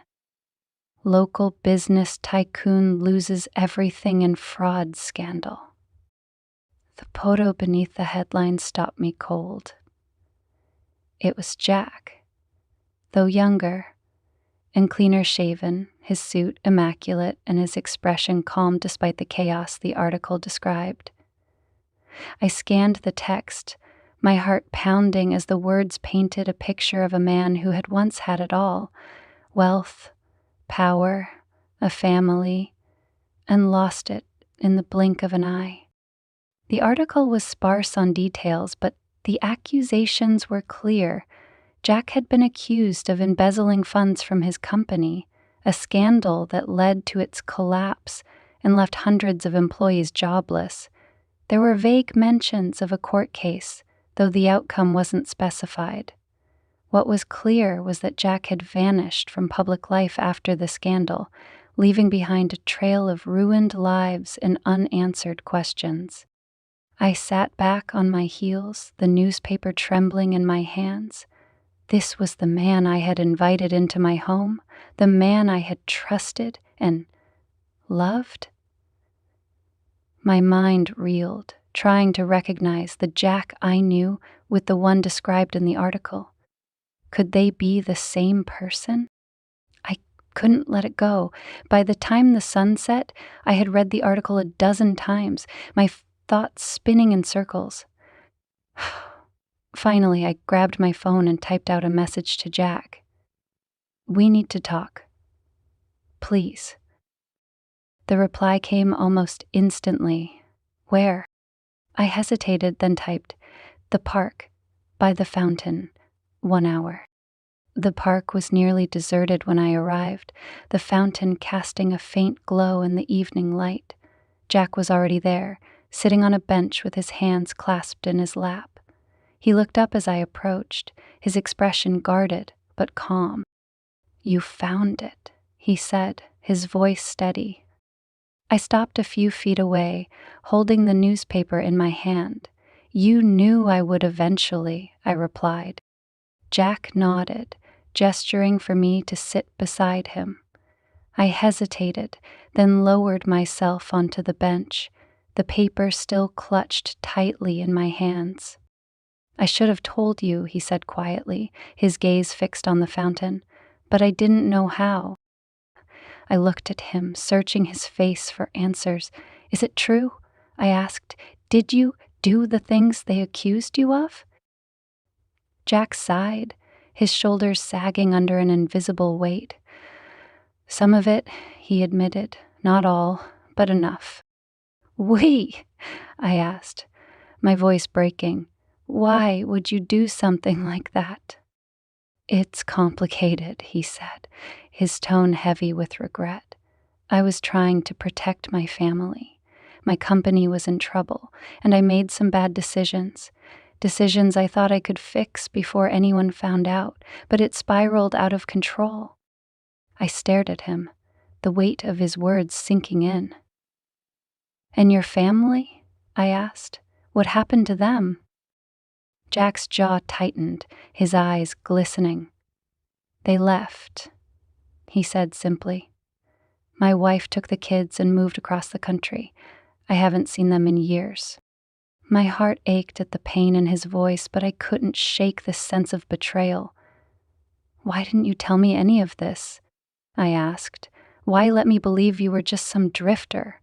A: Local business tycoon loses everything in fraud scandal. The photo beneath the headline stopped me cold. It was Jack, though younger and cleaner shaven, his suit immaculate and his expression calm despite the chaos the article described. I scanned the text, my heart pounding as the words painted a picture of a man who had once had it all: wealth, power, a family, and lost it in the blink of an eye. The article was sparse on details, but the accusations were clear. Jack had been accused of embezzling funds from his company, a scandal that led to its collapse and left hundreds of employees jobless. There were vague mentions of a court case, though the outcome wasn't specified. What was clear was that Jack had vanished from public life after the scandal, leaving behind a trail of ruined lives and unanswered questions. I sat back on my heels, the newspaper trembling in my hands. This was the man I had invited into my home, the man I had trusted and loved. My mind reeled, trying to recognize the Jack I knew with the one described in the article. Could they be the same person? I couldn't let it go. By the time the sun set, I had read the article a dozen times, my thoughts spinning in circles. Finally, I grabbed my phone and typed out a message to Jack. "We need to talk. Please." The reply came almost instantly. "Where?" I hesitated, then typed, "The park, by the fountain, 1 hour." The park was nearly deserted when I arrived, the fountain casting a faint glow in the evening light. Jack was already there, sitting on a bench with his hands clasped in his lap. He looked up as I approached, his expression guarded but calm. "You found it," he said, his voice steady. I stopped a few feet away, holding the newspaper in my hand. "You knew I would eventually," I replied. Jack nodded, gesturing for me to sit beside him. I hesitated, then lowered myself onto the bench, the paper still clutched tightly in my hands. "I should have told you," he said quietly, his gaze fixed on the fountain, "but I didn't know how." I looked at him, searching his face for answers. "Is it true?" I asked. "Did you do the things they accused you of?" Jack sighed, his shoulders sagging under an invisible weight. "Some of it," he admitted. "Not all, but enough." "Wait," I asked, my voice breaking. "Why would you do something like that?" "It's complicated," he said, his tone heavy with regret. "I was trying to protect my family. My company was in trouble, and I made some bad decisions. Decisions I thought I could fix before anyone found out, but it spiraled out of control." I stared at him, the weight of his words sinking in. "And your family?" I asked. "What happened to them?" Jack's jaw tightened, his eyes glistening. "They left," he said simply. "My wife took the kids and moved across the country. I haven't seen them in years." My heart ached at the pain in his voice, but I couldn't shake the sense of betrayal. "Why didn't you tell me any of this?" I asked. "Why let me believe you were just some drifter?"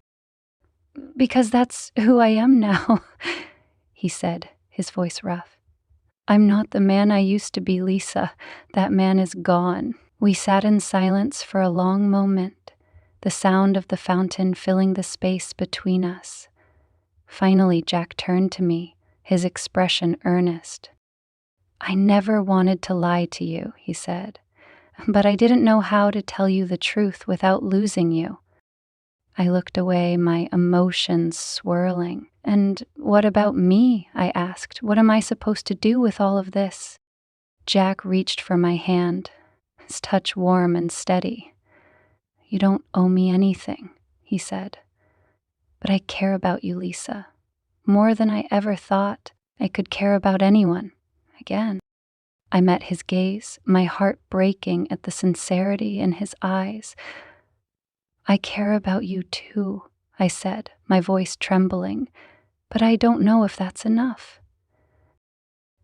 A: "Because that's who I am now," he said, his voice rough. "I'm not the man I used to be, Lisa. That man is gone." We sat in silence for a long moment, the sound of the fountain filling the space between us. Finally, Jack turned to me, his expression earnest. "I never wanted to lie to you," he said, "but I didn't know how to tell you the truth without losing you." I looked away, my emotions swirling. "And what about me?" I asked. "What am I supposed to do with all of this?" Jack reached for my hand, his touch warm and steady. "You don't owe me anything," he said. "But I care about you, Lisa, more than I ever thought I could care about anyone again." I met his gaze, my heart breaking at the sincerity in his eyes. "I care about you too," I said, my voice trembling, "but I don't know if that's enough."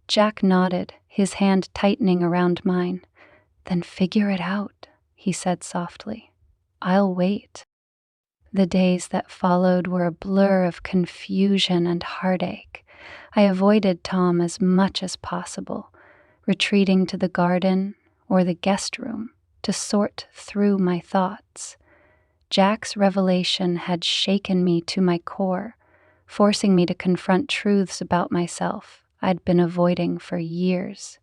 A: Jack nodded, his hand tightening around mine. "Then figure it out," he said softly. "I'll wait." The days that followed were a blur of confusion and heartache. I avoided Tom as much as possible, retreating to the garden or the guest room to sort through my thoughts. Jack's revelation had shaken me to my core, forcing me to confront truths about myself I'd been avoiding for years.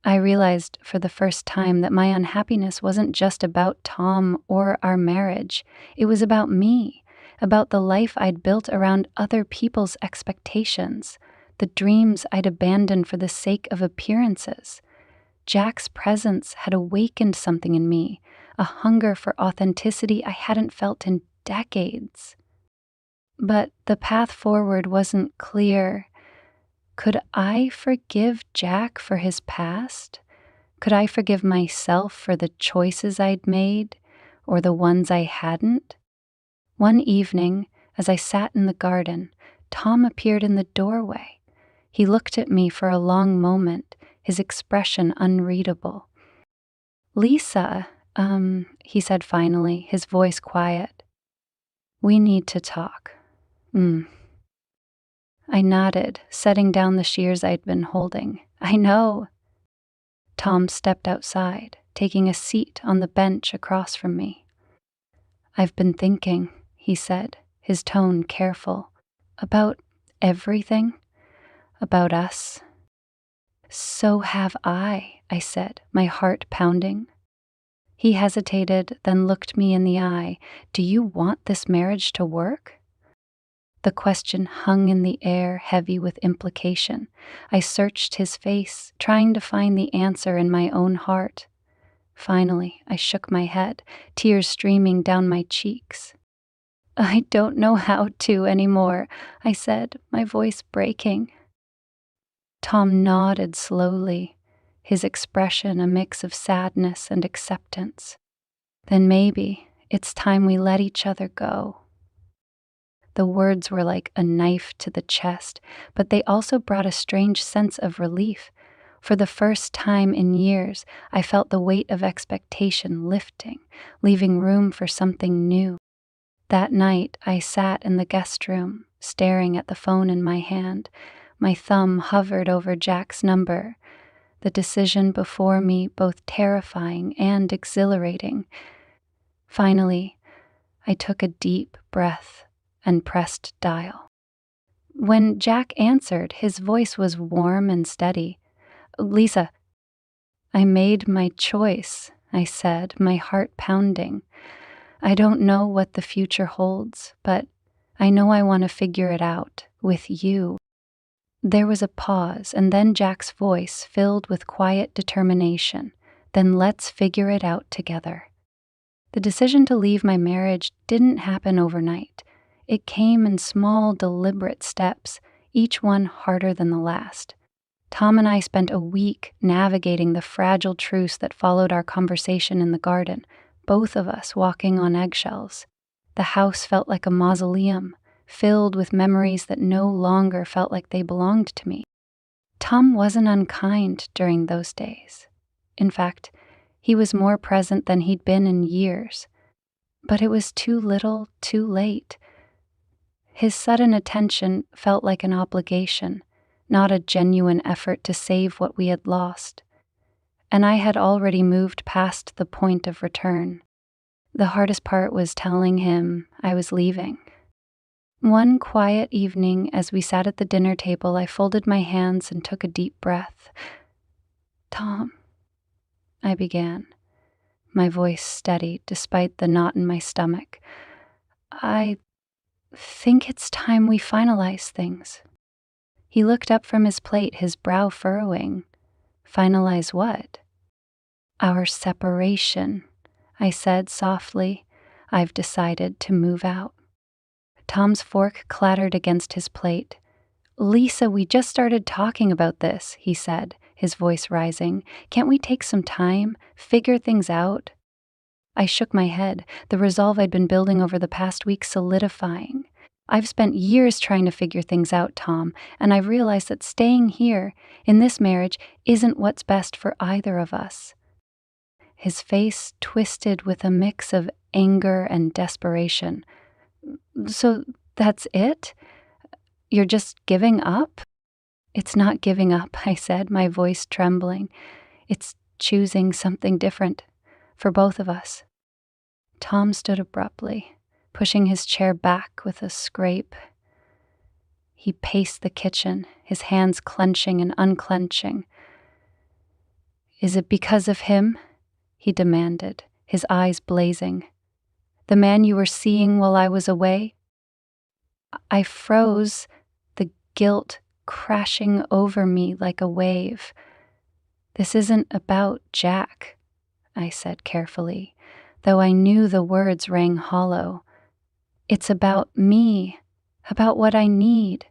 A: I realized for the first time that my unhappiness wasn't just about Tom or our marriage. It was about me, about the life I'd built around other people's expectations, the dreams I'd abandoned for the sake of appearances. Jack's presence had awakened something in me, a hunger for authenticity I hadn't felt in decades. But the path forward wasn't clear. Could I forgive Jack for his past? Could I forgive myself for the choices I'd made, or the ones I hadn't? One evening, as I sat in the garden, Tom appeared in the doorway. He looked at me for a long moment, his expression unreadable. "Lisa," he said finally, his voice quiet. "We need to talk." I nodded, setting down the shears I'd been holding. "I know." Tom stepped outside, taking a seat on the bench across from me. "I've been thinking," he said, his tone careful, "about everything, about us." "So have I said, my heart pounding. He hesitated, then looked me in the eye. "Do you want this marriage to work?" The question hung in the air, heavy with implication. I searched his face, trying to find the answer in my own heart. Finally, I shook my head, tears streaming down my cheeks. I don't know how to anymore, I said, my voice breaking. Tom nodded slowly, his expression a mix of sadness and acceptance. Then maybe it's time we let each other go. The words were like a knife to the chest, but they also brought a strange sense of relief. For the first time in years, I felt the weight of expectation lifting, leaving room for something new. That night, I sat in the guest room, staring at the phone in my hand. My thumb hovered over Jack's number, the decision before me both terrifying and exhilarating. Finally, I took a deep breath and pressed dial. When Jack answered, his voice was warm and steady. "Lisa." "I made my choice," I said, my heart pounding. "I don't know what the future holds, but I know I want to figure it out with you." There was a pause, and then Jack's voice filled with quiet determination. "Then let's figure it out together." The decision to leave my marriage didn't happen overnight. It came in small, deliberate steps, each one harder than the last. Tom and I spent a week navigating the fragile truce that followed our conversation in the garden, both of us walking on eggshells. The house felt like a mausoleum, filled with memories that no longer felt like they belonged to me. Tom wasn't unkind during those days. In fact, he was more present than he'd been in years. But it was too little, too late. His sudden attention felt like an obligation, not a genuine effort to save what we had lost. And I had already moved past the point of return. The hardest part was telling him I was leaving. One quiet evening, as we sat at the dinner table, I folded my hands and took a deep breath. "Tom," I began, my voice steady despite the knot in my stomach. "I think it's time we finalize things." He looked up from his plate, his brow furrowing. "Finalize what?" "Our separation," I said softly. "I've decided to move out." Tom's fork clattered against his plate. "Lisa, we just started talking about this," he said, his voice rising. "Can't we take some time, figure things out?" I shook my head, the resolve I'd been building over the past week solidifying. "I've spent years trying to figure things out, Tom, and I've realized that staying here, in this marriage, isn't what's best for either of us." His face twisted with a mix of anger and desperation. "So that's it? You're just giving up?" "It's not giving up," I said, my voice trembling. "It's choosing something different for both of us." Tom stood abruptly, pushing his chair back with a scrape. He paced the kitchen, his hands clenching and unclenching. "Is it because of him?" he demanded, his eyes blazing. "The man you were seeing while I was away?" I froze, the guilt crashing over me like a wave. "This isn't about Jack," I said carefully, though I knew the words rang hollow. "It's about me, about what I need."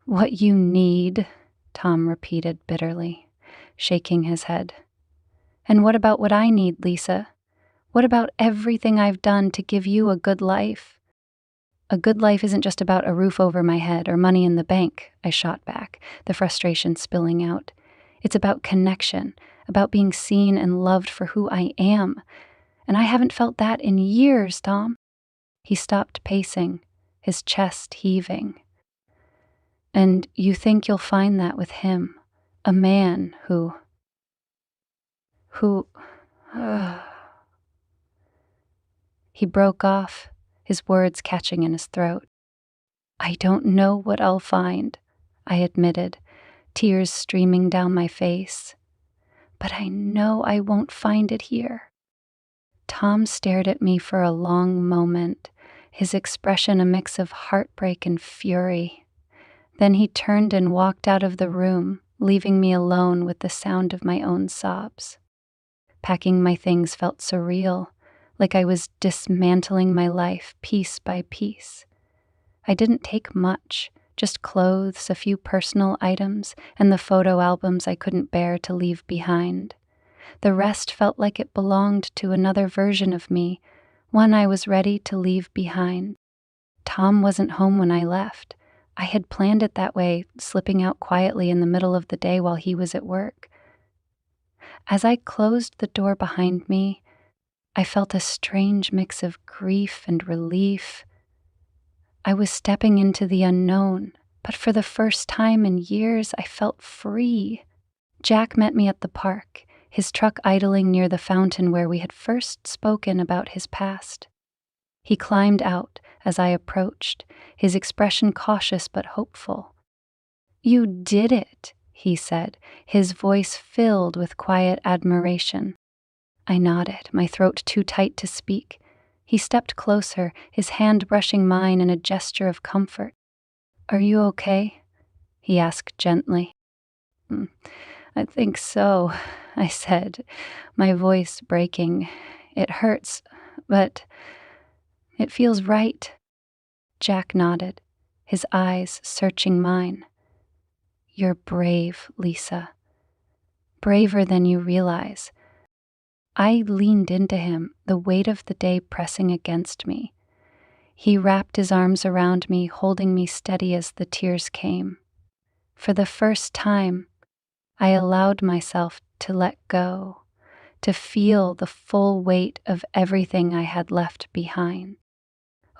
A: "What you need," Tom repeated bitterly, shaking his head. "And what about what I need, Lisa? What about everything I've done to give you a good life?" "A good life isn't just about a roof over my head or money in the bank," I shot back, the frustration spilling out. "It's about connection, about being seen and loved for who I am. And I haven't felt that in years, Tom." He stopped pacing, his chest heaving. "And you think you'll find that with him, a man who... He broke off, his words catching in his throat. "I don't know what I'll find," I admitted, tears streaming down my face. "But I know I won't find it here." Tom stared at me for a long moment, his expression a mix of heartbreak and fury. Then he turned and walked out of the room, leaving me alone with the sound of my own sobs. Packing my things felt surreal, like I was dismantling my life piece by piece. I didn't take much, just clothes, a few personal items, and the photo albums I couldn't bear to leave behind. The rest felt like it belonged to another version of me, one I was ready to leave behind. Tom wasn't home when I left. I had planned it that way, slipping out quietly in the middle of the day while he was at work. As I closed the door behind me, I felt a strange mix of grief and relief. I was stepping into the unknown, but for the first time in years, I felt free. Jack met me at the park, his truck idling near the fountain where we had first spoken about his past. He climbed out as I approached, his expression cautious but hopeful. "You did it," he said, his voice filled with quiet admiration. I nodded, my throat too tight to speak. He stepped closer, his hand brushing mine in a gesture of comfort. "Are you okay?" he asked gently. "I think so," I said, my voice breaking. "It hurts, but it feels right." Jack nodded, his eyes searching mine. "You're brave, Lisa. Braver than you realize." I leaned into him, the weight of the day pressing against me. He wrapped his arms around me, holding me steady as the tears came. For the first time, I allowed myself to let go, to feel the full weight of everything I had left behind.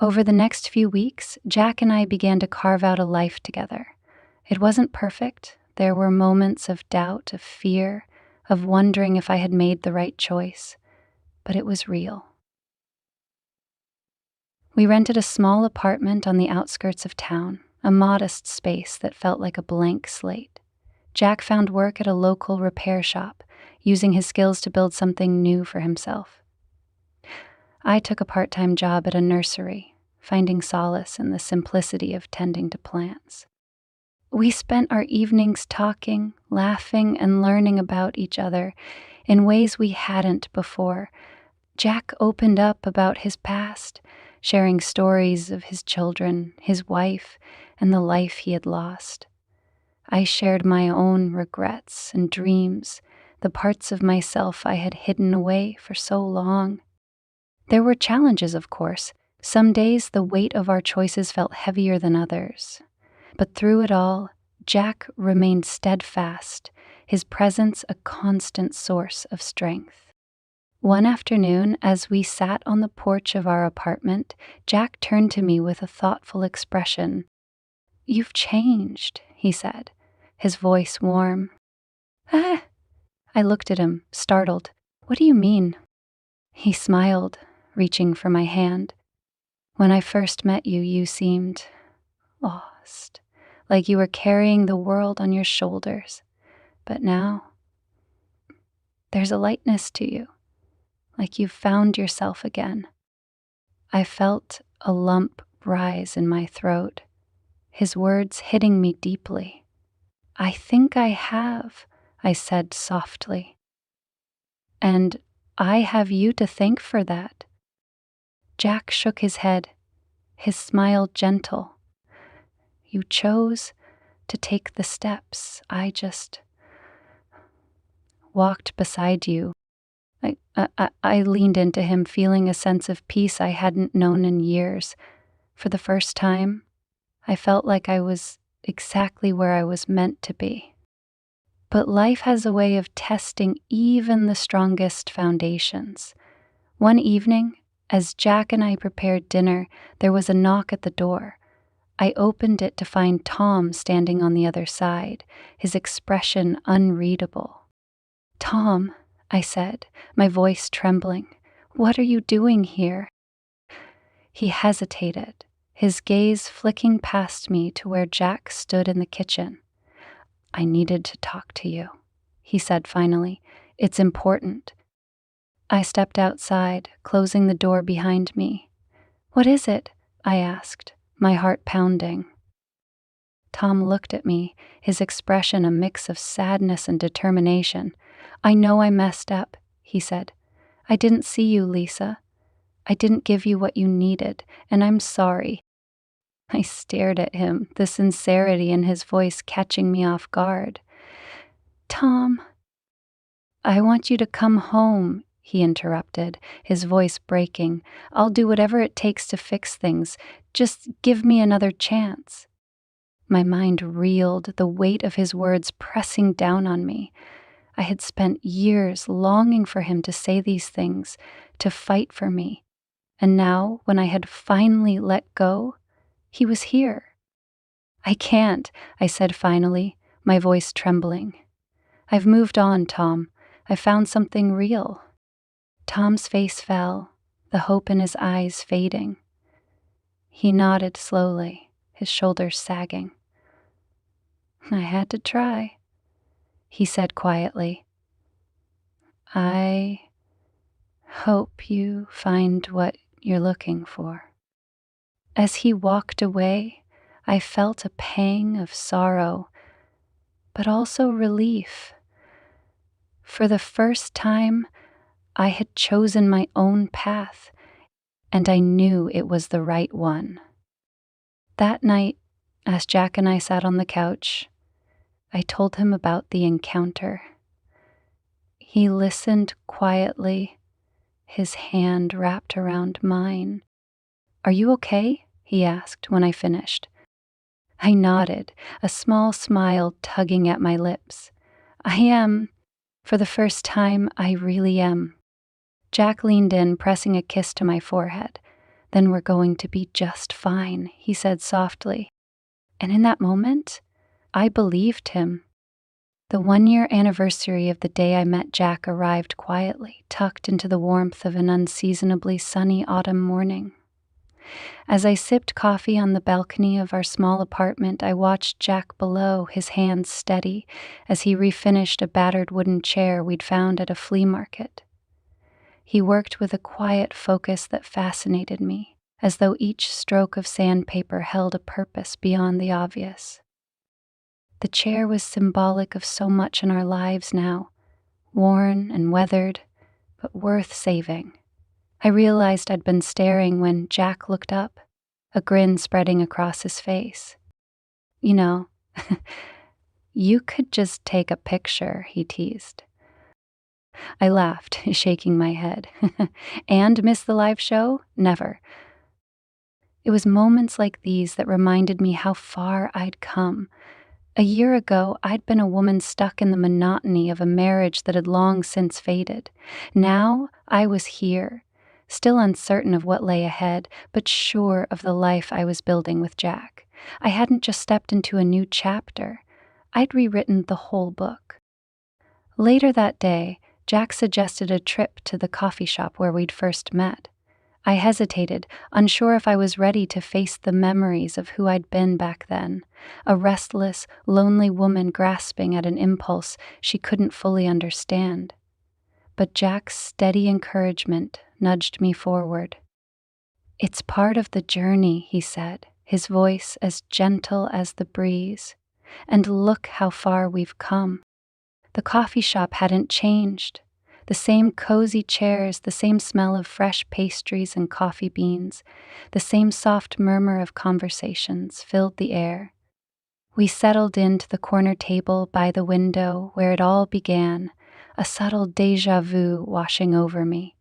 A: Over the next few weeks, Jack and I began to carve out a life together. It wasn't perfect. There were moments of doubt, of fear, of wondering if I had made the right choice, but it was real. We rented a small apartment on the outskirts of town, a modest space that felt like a blank slate. Jack found work at a local repair shop, using his skills to build something new for himself. I took a part-time job at a nursery, finding solace in the simplicity of tending to plants. We spent our evenings talking, laughing, and learning about each other in ways we hadn't before. Jack opened up about his past, sharing stories of his children, his wife, and the life he had lost. I shared my own regrets and dreams, the parts of myself I had hidden away for so long. There were challenges, of course. Some days the weight of our choices felt heavier than others. But through it all, Jack remained steadfast, his presence a constant source of strength. One afternoon, as we sat on the porch of our apartment, Jack turned to me with a thoughtful expression. "You've changed," he said, his voice warm. "Ah!" I looked at him, startled. "What do you mean?" He smiled, reaching for my hand. "When I first met you, you seemed lost, like you were carrying the world on your shoulders. But now, there's a lightness to you, like you've found yourself again." I felt a lump rise in my throat, his words hitting me deeply. "I think I have," I said softly. "And I have you to thank for that." Jack shook his head, his smile gentle. "You chose to take the steps. I just walked beside you." I leaned into him, feeling a sense of peace I hadn't known in years. For the first time, I felt like I was exactly where I was meant to be. But life has a way of testing even the strongest foundations. One evening, as Jack and I prepared dinner, there was a knock at the door. I opened it to find Tom standing on the other side, his expression unreadable. "Tom," I said, my voice trembling, "what are you doing here?" He hesitated, his gaze flicking past me to where Jack stood in the kitchen. "I needed to talk to you," he said finally. "It's important." I stepped outside, closing the door behind me. "What is it?" I asked, my heart pounding. Tom looked at me, his expression a mix of sadness and determination. "I know I messed up," he said. "I didn't see you, Lisa. I didn't give you what you needed, and I'm sorry." I stared at him, the sincerity in his voice catching me off guard. "Tom, I want you to come home," he interrupted, his voice breaking. "I'll do whatever it takes to fix things. Just give me another chance." My mind reeled, the weight of his words pressing down on me. I had spent years longing for him to say these things, to fight for me. And now, when I had finally let go, he was here. "I can't," I said finally, my voice trembling. "I've moved on, Tom. I found something real." Tom's face fell, the hope in his eyes fading. He nodded slowly, his shoulders sagging. "I had to try," he said quietly. "I hope you find what you're looking for." As he walked away, I felt a pang of sorrow, but also relief. For the first time, I had chosen my own path, and I knew it was the right one. That night, as Jack and I sat on the couch, I told him about the encounter. He listened quietly, his hand wrapped around mine. "Are you okay?" he asked when I finished. I nodded, a small smile tugging at my lips. "I am. For the first time, I really am." Jack leaned in, pressing a kiss to my forehead. "Then we're going to be just fine," he said softly. And in that moment, I believed him. The 1-year anniversary of the day I met Jack arrived quietly, tucked into the warmth of an unseasonably sunny autumn morning. As I sipped coffee on the balcony of our small apartment, I watched Jack below, his hands steady, as he refinished a battered wooden chair we'd found at a flea market. He worked with a quiet focus that fascinated me, as though each stroke of sandpaper held a purpose beyond the obvious. The chair was symbolic of so much in our lives now, worn and weathered, but worth saving. I realized I'd been staring when Jack looked up, a grin spreading across his face. "You know, you could just take a picture," he teased. I laughed, shaking my head. "And miss the live show? Never." It was moments like these that reminded me how far I'd come. A year ago, I'd been a woman stuck in the monotony of a marriage that had long since faded. Now, I was here, still uncertain of what lay ahead, but sure of the life I was building with Jack. I hadn't just stepped into a new chapter. I'd rewritten the whole book. Later that day, Jack suggested a trip to the coffee shop where we'd first met. I hesitated, unsure if I was ready to face the memories of who I'd been back then, a restless, lonely woman grasping at an impulse she couldn't fully understand. But Jack's steady encouragement nudged me forward. "It's part of the journey," he said, his voice as gentle as the breeze. "And look how far we've come." The coffee shop hadn't changed. The same cozy chairs, the same smell of fresh pastries and coffee beans, the same soft murmur of conversations filled the air. We settled into the corner table by the window where it all began, a subtle déjà vu washing over me.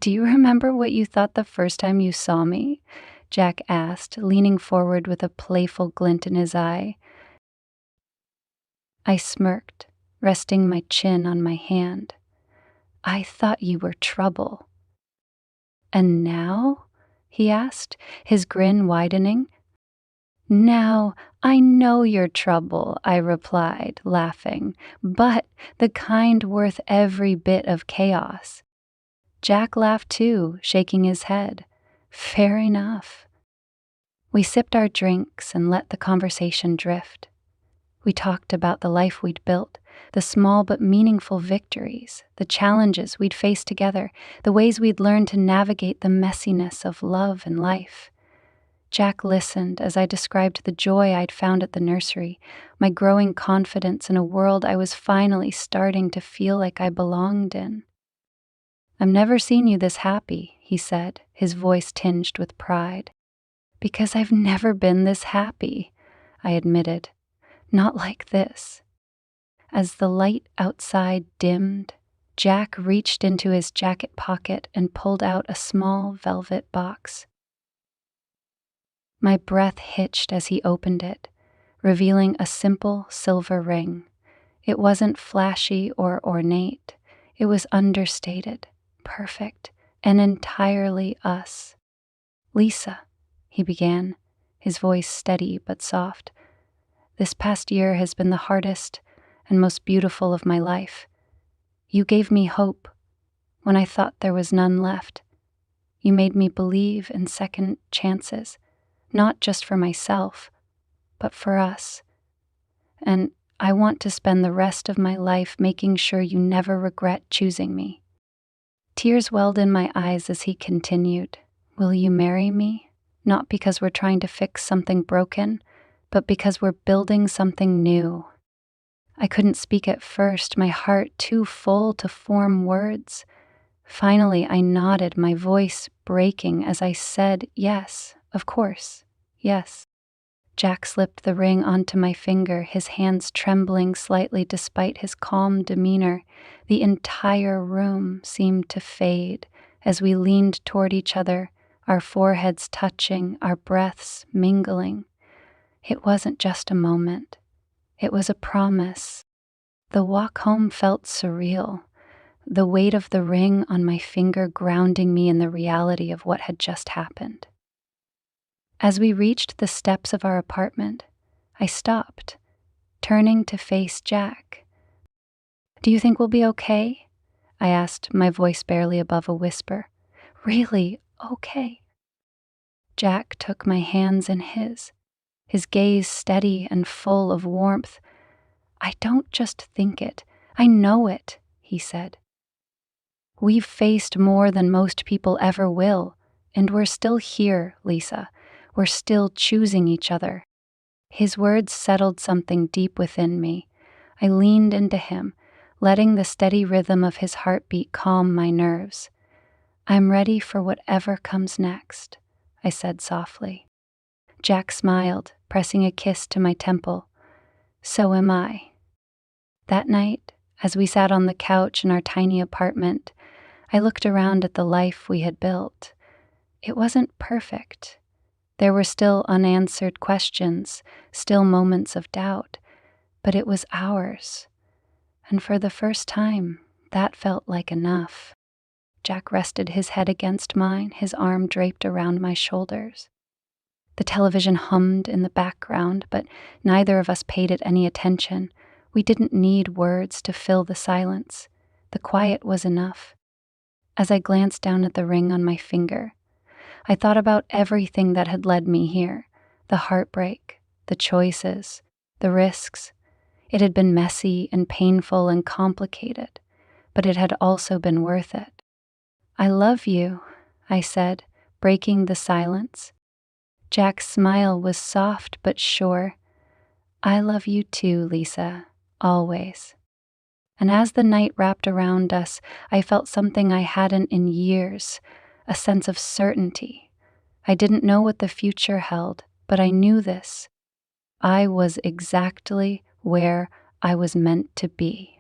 A: "Do you remember what you thought the first time you saw me?" Jack asked, leaning forward with a playful glint in his eye. I smirked, resting my chin on my hand. "I thought you were trouble." "And now?" he asked, his grin widening. "Now I know you're trouble," I replied, laughing, "but the kind worth every bit of chaos." Jack laughed too, shaking his head. "Fair enough." We sipped our drinks and let the conversation drift. We talked about the life we'd built, the small but meaningful victories, the challenges we'd faced together, the ways we'd learned to navigate the messiness of love and life. Jack listened as I described the joy I'd found at the nursery, my growing confidence in a world I was finally starting to feel like I belonged in. "I've never seen you this happy," he said, his voice tinged with pride. "Because I've never been this happy," I admitted. "Not like this." As the light outside dimmed, Jack reached into his jacket pocket and pulled out a small velvet box. My breath hitched as he opened it, revealing a simple silver ring. It wasn't flashy or ornate. It was understated, perfect, and entirely us. "Lisa," he began, his voice steady but soft, "this past year has been the hardest and most beautiful of my life. You gave me hope when I thought there was none left. You made me believe in second chances, not just for myself, but for us. And I want to spend the rest of my life making sure you never regret choosing me." Tears welled in my eyes as he continued, "Will you marry me? Not because we're trying to fix something broken, but because we're building something new." I couldn't speak at first, my heart too full to form words. Finally, I nodded, my voice breaking as I said, "Yes, of course, yes." Jack slipped the ring onto my finger, his hands trembling slightly despite his calm demeanor. The entire room seemed to fade as we leaned toward each other, our foreheads touching, our breaths mingling. It wasn't just a moment. It was a promise. The walk home felt surreal, the weight of the ring on my finger grounding me in the reality of what had just happened. As we reached the steps of our apartment, I stopped, turning to face Jack. "Do you think we'll be okay?" I asked, my voice barely above a whisper. "Really okay?" Jack took my hands in his gaze steady and full of warmth. "I don't just think it, I know it," he said. "We've faced more than most people ever will, and we're still here, Lisa. We're still choosing each other." His words settled something deep within me. I leaned into him, letting the steady rhythm of his heartbeat calm my nerves. "I'm ready for whatever comes next," I said softly. Jack smiled, pressing a kiss to my temple. "So am I." That night, as we sat on the couch in our tiny apartment, I looked around at the life we had built. It wasn't perfect. There were still unanswered questions, still moments of doubt, but it was ours. And for the first time, that felt like enough. Jack rested his head against mine, his arm draped around my shoulders. The television hummed in the background, but neither of us paid it any attention. We didn't need words to fill the silence. The quiet was enough. As I glanced down at the ring on my finger, I thought about everything that had led me here, the heartbreak, the choices, the risks. It had been messy and painful and complicated, but it had also been worth it. "I love you," I said, breaking the silence. Jack's smile was soft but sure. "I love you too, Lisa, always." And as the night wrapped around us, I felt something I hadn't in years, a sense of certainty. I didn't know what the future held, but I knew this. I was exactly where I was meant to be.